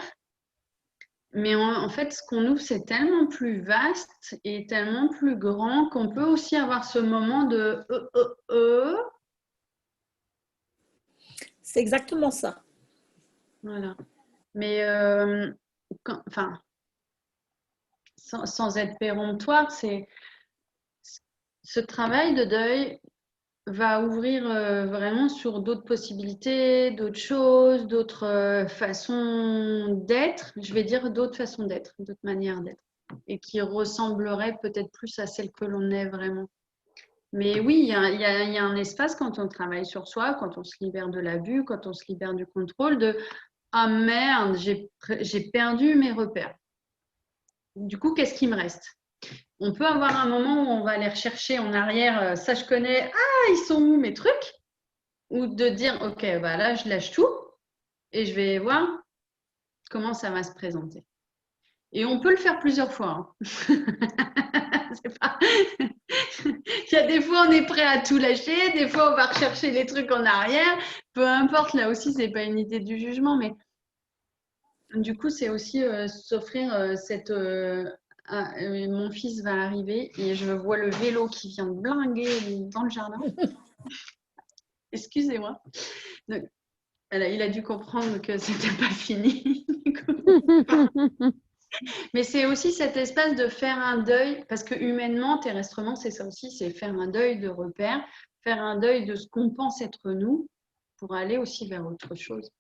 Mais en fait, ce qu'on ouvre, c'est tellement plus vaste et tellement plus grand qu'on peut aussi avoir ce moment de C'est exactement ça. Voilà. Mais enfin, sans être péremptoire, ce travail de deuil va ouvrir vraiment sur d'autres possibilités, d'autres choses, d'autres façons d'être, je vais dire d'autres façons d'être, d'autres manières d'être, et qui ressembleraient peut-être plus à celles que l'on est vraiment. Mais oui, il y a un espace quand on travaille sur soi, quand on se libère de l'abus, quand on se libère du contrôle, de « Ah merde, j'ai perdu mes repères. Du coup, qu'est-ce qui me reste ?» On peut avoir un moment où on va aller rechercher en arrière, ça je connais, ah, ils sont où mes trucs? Ou de dire, ok, bah là, je lâche tout et je vais voir comment ça va se présenter. Et on peut le faire plusieurs fois. Pas... Il y a des fois, on est prêt à tout lâcher, des fois, on va rechercher les trucs en arrière. Peu importe, là aussi, c'est pas une idée du jugement, mais du coup, c'est aussi s'offrir cette... mon fils va arriver et je vois le vélo qui vient de blinguer dans le jardin. Excusez-moi. Donc, il a dû comprendre que c'était pas fini. Mais c'est aussi cet espace de faire un deuil, parce que humainement, terrestrement, c'est ça aussi, c'est faire un deuil de repères, faire un deuil de ce qu'on pense être nous, pour aller aussi vers autre chose.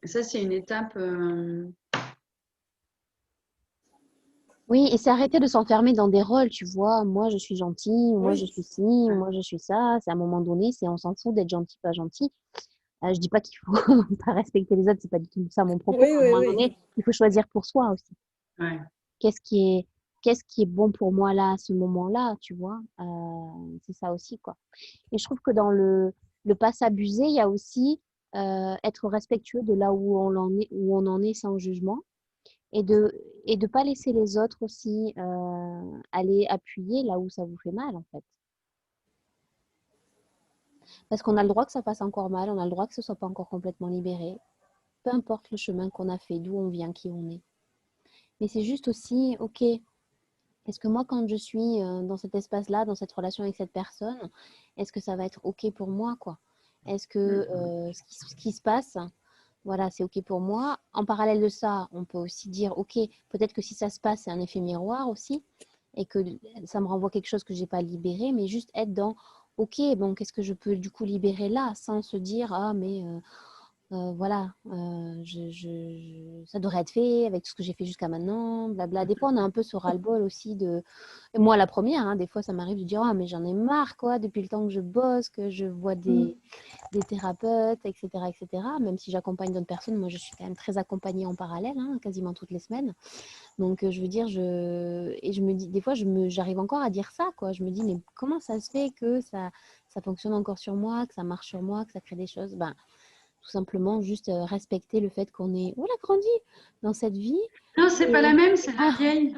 Et ça, c'est une étape. Oui, et c'est arrêter de s'enfermer dans des rôles, tu vois. Moi, je suis gentille, moi, je Oui. suis ci, moi, je suis ça. C'est à un moment donné, on s'en fout d'être gentil, pas gentil. Je dis pas qu'il faut pas respecter les autres, c'est pas du tout ça mon propos. Oui, À un oui, moment oui. donné, il faut choisir pour soi aussi. Ouais. Qu'est-ce qui est bon pour moi là, à ce moment-là, tu vois. C'est ça aussi, quoi. Et je trouve que dans le pas s'abuser, il y a aussi être respectueux de là où on en est sans jugement. Et de pas laisser les autres aussi aller appuyer là où ça vous fait mal, en fait. Parce qu'on a le droit que ça fasse encore mal, on a le droit que ce soit pas encore complètement libéré. Peu importe le chemin qu'on a fait, d'où on vient, qui on est. Mais c'est juste aussi, ok, est-ce que moi, quand je suis dans cet espace-là, dans cette relation avec cette personne, est-ce que ça va être ok pour moi, quoi? Est-ce que ce qui se passe, voilà, c'est ok pour moi. En parallèle de ça, on peut aussi dire, ok, peut-être que si ça se passe, c'est un effet miroir aussi, et que ça me renvoie quelque chose que j'ai pas libéré, mais juste être dans, ok, bon, qu'est-ce que je peux du coup libérer là, sans se dire, ah, mais voilà, ça devrait être fait avec tout ce que j'ai fait jusqu'à maintenant, blabla. Des fois, on a un peu ce ras-le-bol aussi de. Et moi, la première, hein, des fois, ça m'arrive de dire, ah, mais j'en ai marre, quoi, depuis le temps que je bosse, que je vois des thérapeutes, etc., etc. Même si j'accompagne d'autres personnes, moi, je suis quand même très accompagnée en parallèle, hein, quasiment toutes les semaines. Donc, je veux dire, et je me dis, des fois, j'arrive encore à dire ça, quoi. Je me dis, mais comment ça se fait que ça fonctionne encore sur moi, que ça marche sur moi, que ça crée des choses? Ben, tout simplement, juste respecter le fait qu'on est on a grandi dans cette vie. Non, c'est pas la même, c'est la vieille.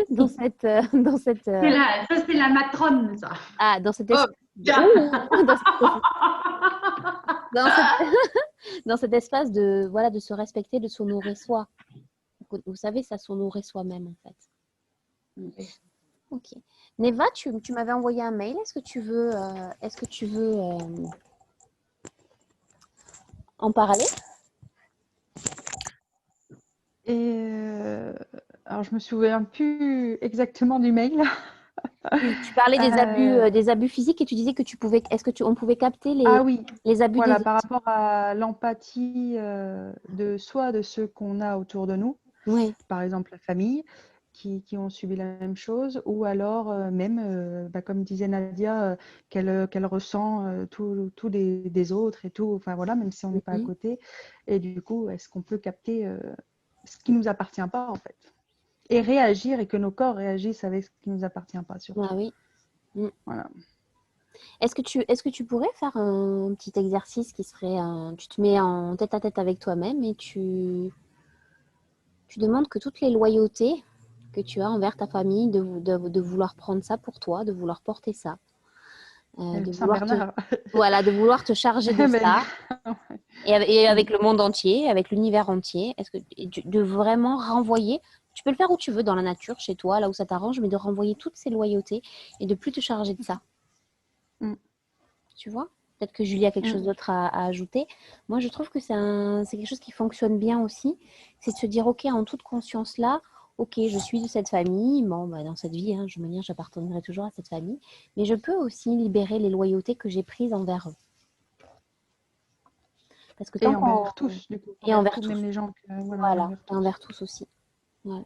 Dans cette, dans cette, Ça, c'est la matrone, ça. dans cette Oh, dans cet espace de, voilà, de se respecter, de s'honorer soi. Vous savez, ça s'honorer soi-même, en fait. Ok. Neva, tu m'avais envoyé un mail. Est-ce que tu veux en parler? Et alors, je me souviens plus exactement du mail. Oui, tu parlais des abus physiques et tu disais que on pouvait capter Ah oui, les abus voilà, des par autres. rapport à l'empathie de soi, de ceux qu'on a autour de nous, Oui. par exemple la famille, qui ont subi la même chose, ou alors même, comme disait Nadia, qu'elle ressent tout des autres et tout, enfin voilà, même si on n'est pas à côté. Et du coup, est-ce qu'on peut capter ce qui ne nous appartient pas en fait? Et réagir, et que nos corps réagissent avec ce qui ne nous appartient pas surtout. Ah oui. Voilà. Est-ce que tu pourrais faire un petit exercice qui serait, tu te mets en tête à tête avec toi-même et tu demandes que toutes les loyautés que tu as envers ta famille, de vouloir prendre ça pour toi, de vouloir porter ça, de vouloir Saint-Bernard. voilà, de vouloir te charger de Mais- ça et avec le monde entier, avec l'univers entier. Est-ce que de vraiment renvoyer, tu peux le faire où tu veux, dans la nature, chez toi, là où ça t'arrange, mais de renvoyer toutes ces loyautés et de plus te charger de ça. Mm. Tu vois? Peut-être que Julie a quelque chose d'autre à ajouter. Moi, je trouve que c'est quelque chose qui fonctionne bien aussi. C'est de se dire, OK, en toute conscience là, OK, je suis de cette famille. Bon, bah, dans cette vie, de manière, j'appartiendrai toujours à cette famille. Mais je peux aussi libérer les loyautés que j'ai prises envers eux. Parce que Et envers tous, du coup. Et envers tous, tous. même les gens. Voilà, envers et tous. envers tous aussi. Ouais.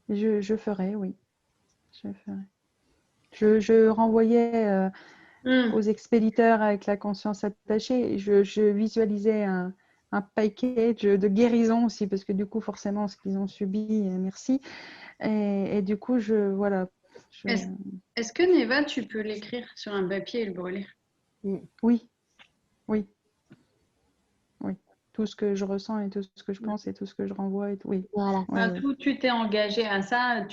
Je ferai, oui. Je ferai. Je renvoyais aux expéditeurs avec la conscience attachée. Et je visualisais un package de guérison aussi, parce que du coup, forcément, ce qu'ils ont subi, merci. Et du coup, voilà. Est-ce que Neva, tu peux l'écrire sur un papier et le brûler? Oui, oui, oui. Tout ce que je ressens et tout ce que je pense et tout ce que je renvoie, et tout. Oui. Voilà. Enfin, tu t'es engagé à ça,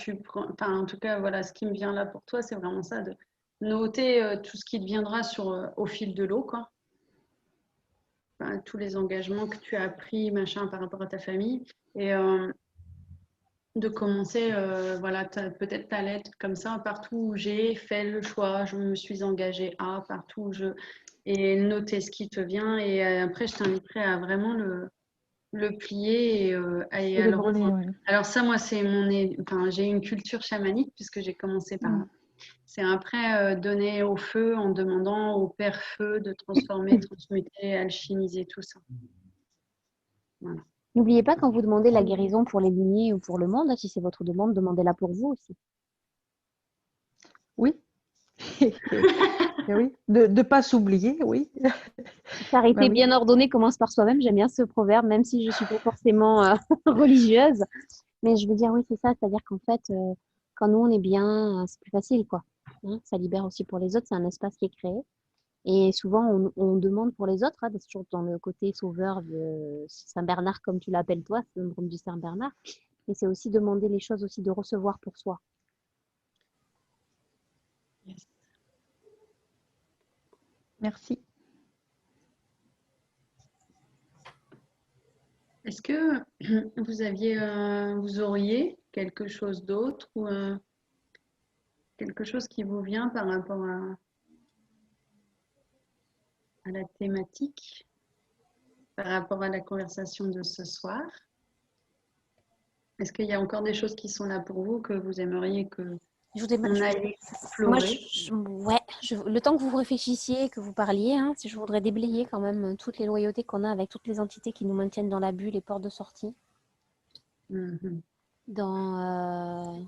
enfin, en tout cas, voilà, ce qui me vient là pour toi, c'est vraiment ça, de noter tout ce qui te viendra au fil de l'eau, quoi. Enfin, tous les engagements que tu as pris, machin, par rapport à ta famille, et de commencer, voilà, peut-être ta lettre comme ça, partout où j'ai fait le choix, je me suis engagée à, partout où et noter ce qui te vient, et après, je t'inviterai à vraiment le plier et à le le brûler, rendre. oui. Alors ça, moi, enfin, j'ai une culture chamanique puisque j'ai commencé par là. C'est après donner au feu en demandant au père feu de transformer, transmuter, alchimiser tout ça. Voilà. N'oubliez pas, quand vous demandez la guérison pour les lignées ou pour le monde, si c'est votre demande, demandez-la pour vous aussi. Oui. Et oui. De ne pas s'oublier, oui. Charité Bah oui. bien ordonnée commence par soi-même. J'aime bien ce proverbe, même si je ne suis pas forcément religieuse. Mais je veux dire, oui, c'est ça. C'est-à-dire qu'en fait, quand nous, on est bien, c'est plus facile, quoi. Ça libère aussi pour les autres. C'est un espace qui est créé. Et souvent, on demande pour les autres, c'est toujours dans le côté sauveur de Saint-Bernard, comme tu l'appelles toi, c'est le syndrome du Saint-Bernard. Mais c'est aussi demander les choses aussi de recevoir pour soi. Yes. Merci. Est-ce que vous auriez quelque chose d'autre ou quelque chose qui vous vient par rapport à la thématique, par rapport à la conversation de ce soir? Est-ce qu'il y a encore des choses qui sont là pour vous que vous aimeriez qu'on aille explorer? Moi, le temps que vous réfléchissiez, que vous parliez, je voudrais déblayer quand même toutes les loyautés qu'on a avec toutes les entités qui nous maintiennent dans la bulle, les portes de sortie. Dans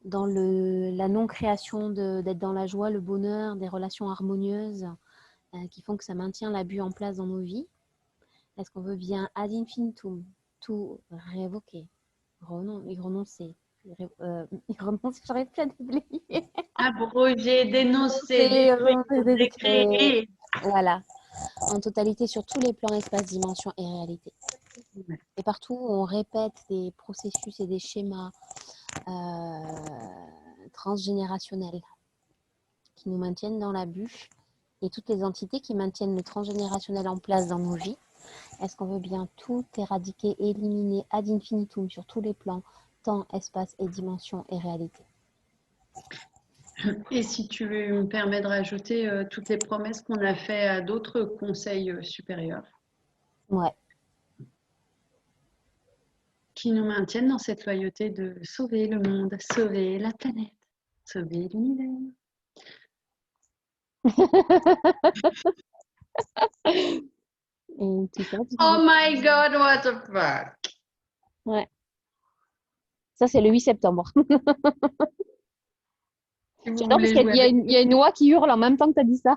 la non-création d'être dans la joie, le bonheur, des relations harmonieuses qui font que ça maintient la bulle en place dans nos vies. Est-ce qu'on veut bien ad infinitum tout révoquer, renoncer, j'arrive plus à déblayer. Abroger, dénoncer, décréer. Voilà, en totalité sur tous les plans, espace, dimension et réalité. Et partout où on répète des processus et des schémas transgénérationnels qui nous maintiennent dans la bûche et toutes les entités qui maintiennent le transgénérationnel en place dans nos vies. Est-ce qu'on veut bien tout éradiquer, éliminer ad infinitum sur tous les plans, temps, espace et dimension et réalité? Et si tu me permets de rajouter toutes les promesses qu'on a faites à d'autres conseils supérieurs. Ouais. Qui nous maintiennent dans cette loyauté de sauver le monde, sauver la planète, sauver l'univers. Et tout ça, Oh my God, what the fuck! Ouais. Ça, c'est le 8 septembre. Si vous J'adore parce voulez qu'il jouer y a une oie qui hurle en même temps que tu as dit ça.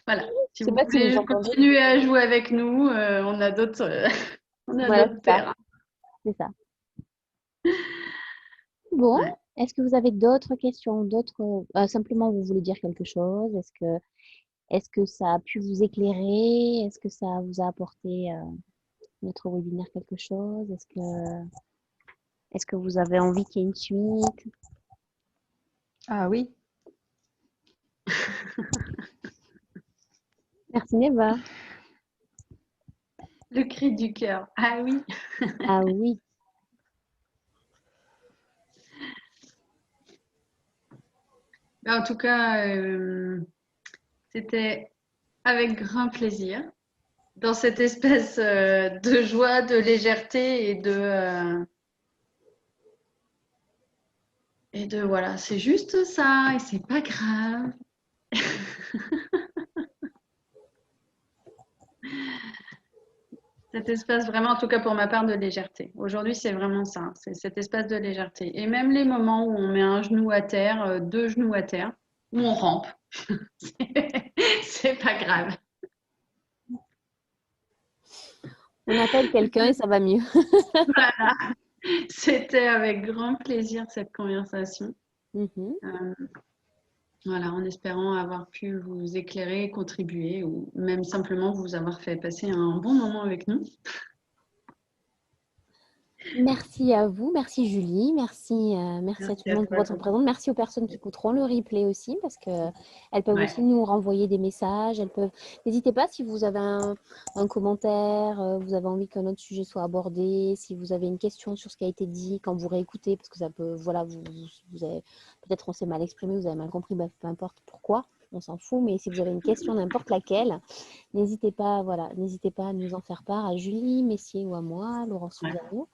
Voilà. Si Je sais vous pas si voulez vous entendez. continuer à jouer avec nous, on a d'autres Voilà, c'est ça. terrains. C'est ça. Bon, Ouais. est-ce que vous avez d'autres questions, simplement vous voulez dire quelque chose? Est-ce que ça a pu vous éclairer? Est-ce que ça vous a apporté notre webinaire quelque chose? Est-ce que vous avez envie qu'il y ait une suite? Ah oui. Merci Neva. Le cri du cœur. Ah oui. Ah oui. En tout cas, c'était avec grand plaisir. Dans cette espèce de joie, de légèreté et de voilà, c'est juste ça et c'est pas grave. Cet espace vraiment, en tout cas pour ma part, de légèreté. Aujourd'hui, c'est vraiment ça, c'est cet espace de légèreté. Et même les moments où on met un genou à terre, deux genoux à terre, où on rampe, c'est pas grave. On appelle quelqu'un et ça va mieux. Voilà. C'était avec grand plaisir cette conversation. Mhm. Voilà, en espérant avoir pu vous éclairer, contribuer ou même simplement vous avoir fait passer un bon moment avec nous. Merci à vous, merci Julie, merci à tout le monde pour votre présence. Merci aux personnes qui écouteront le replay aussi, parce qu'elles peuvent aussi nous renvoyer des messages. N'hésitez pas si vous avez un commentaire, vous avez envie qu'un autre sujet soit abordé, si vous avez une question sur ce qui a été dit, quand vous réécoutez, parce que ça peut, voilà, vous avez, peut-être on s'est mal exprimé, vous avez mal compris, bah, peu importe pourquoi, on s'en fout, mais si vous avez une question, n'importe laquelle, n'hésitez pas à nous en faire part, à Julie Messier ou à moi, Laurence Souzano.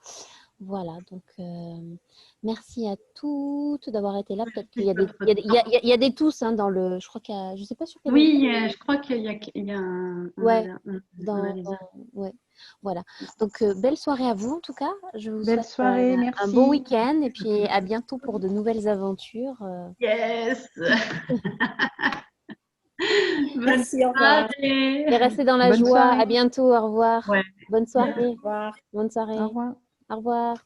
Voilà, donc merci à toutes d'avoir été là. Peut-être qu'il y a des tous dans le. Je crois qu'il y a. Je sais pas sur quel. Oui, je crois qu'il y a un. Ouais, ouais. Voilà. Donc belle soirée à vous en tout cas. Je vous Belle souhaite soirée, un merci. bon week-end et puis à bientôt pour de nouvelles aventures. Yes. Merci, au revoir. Et restez dans la Bonne joie. soirée. À bientôt. Au revoir. Ouais. Bonne soirée. Au revoir. Bonne Au soirée. revoir. Au revoir.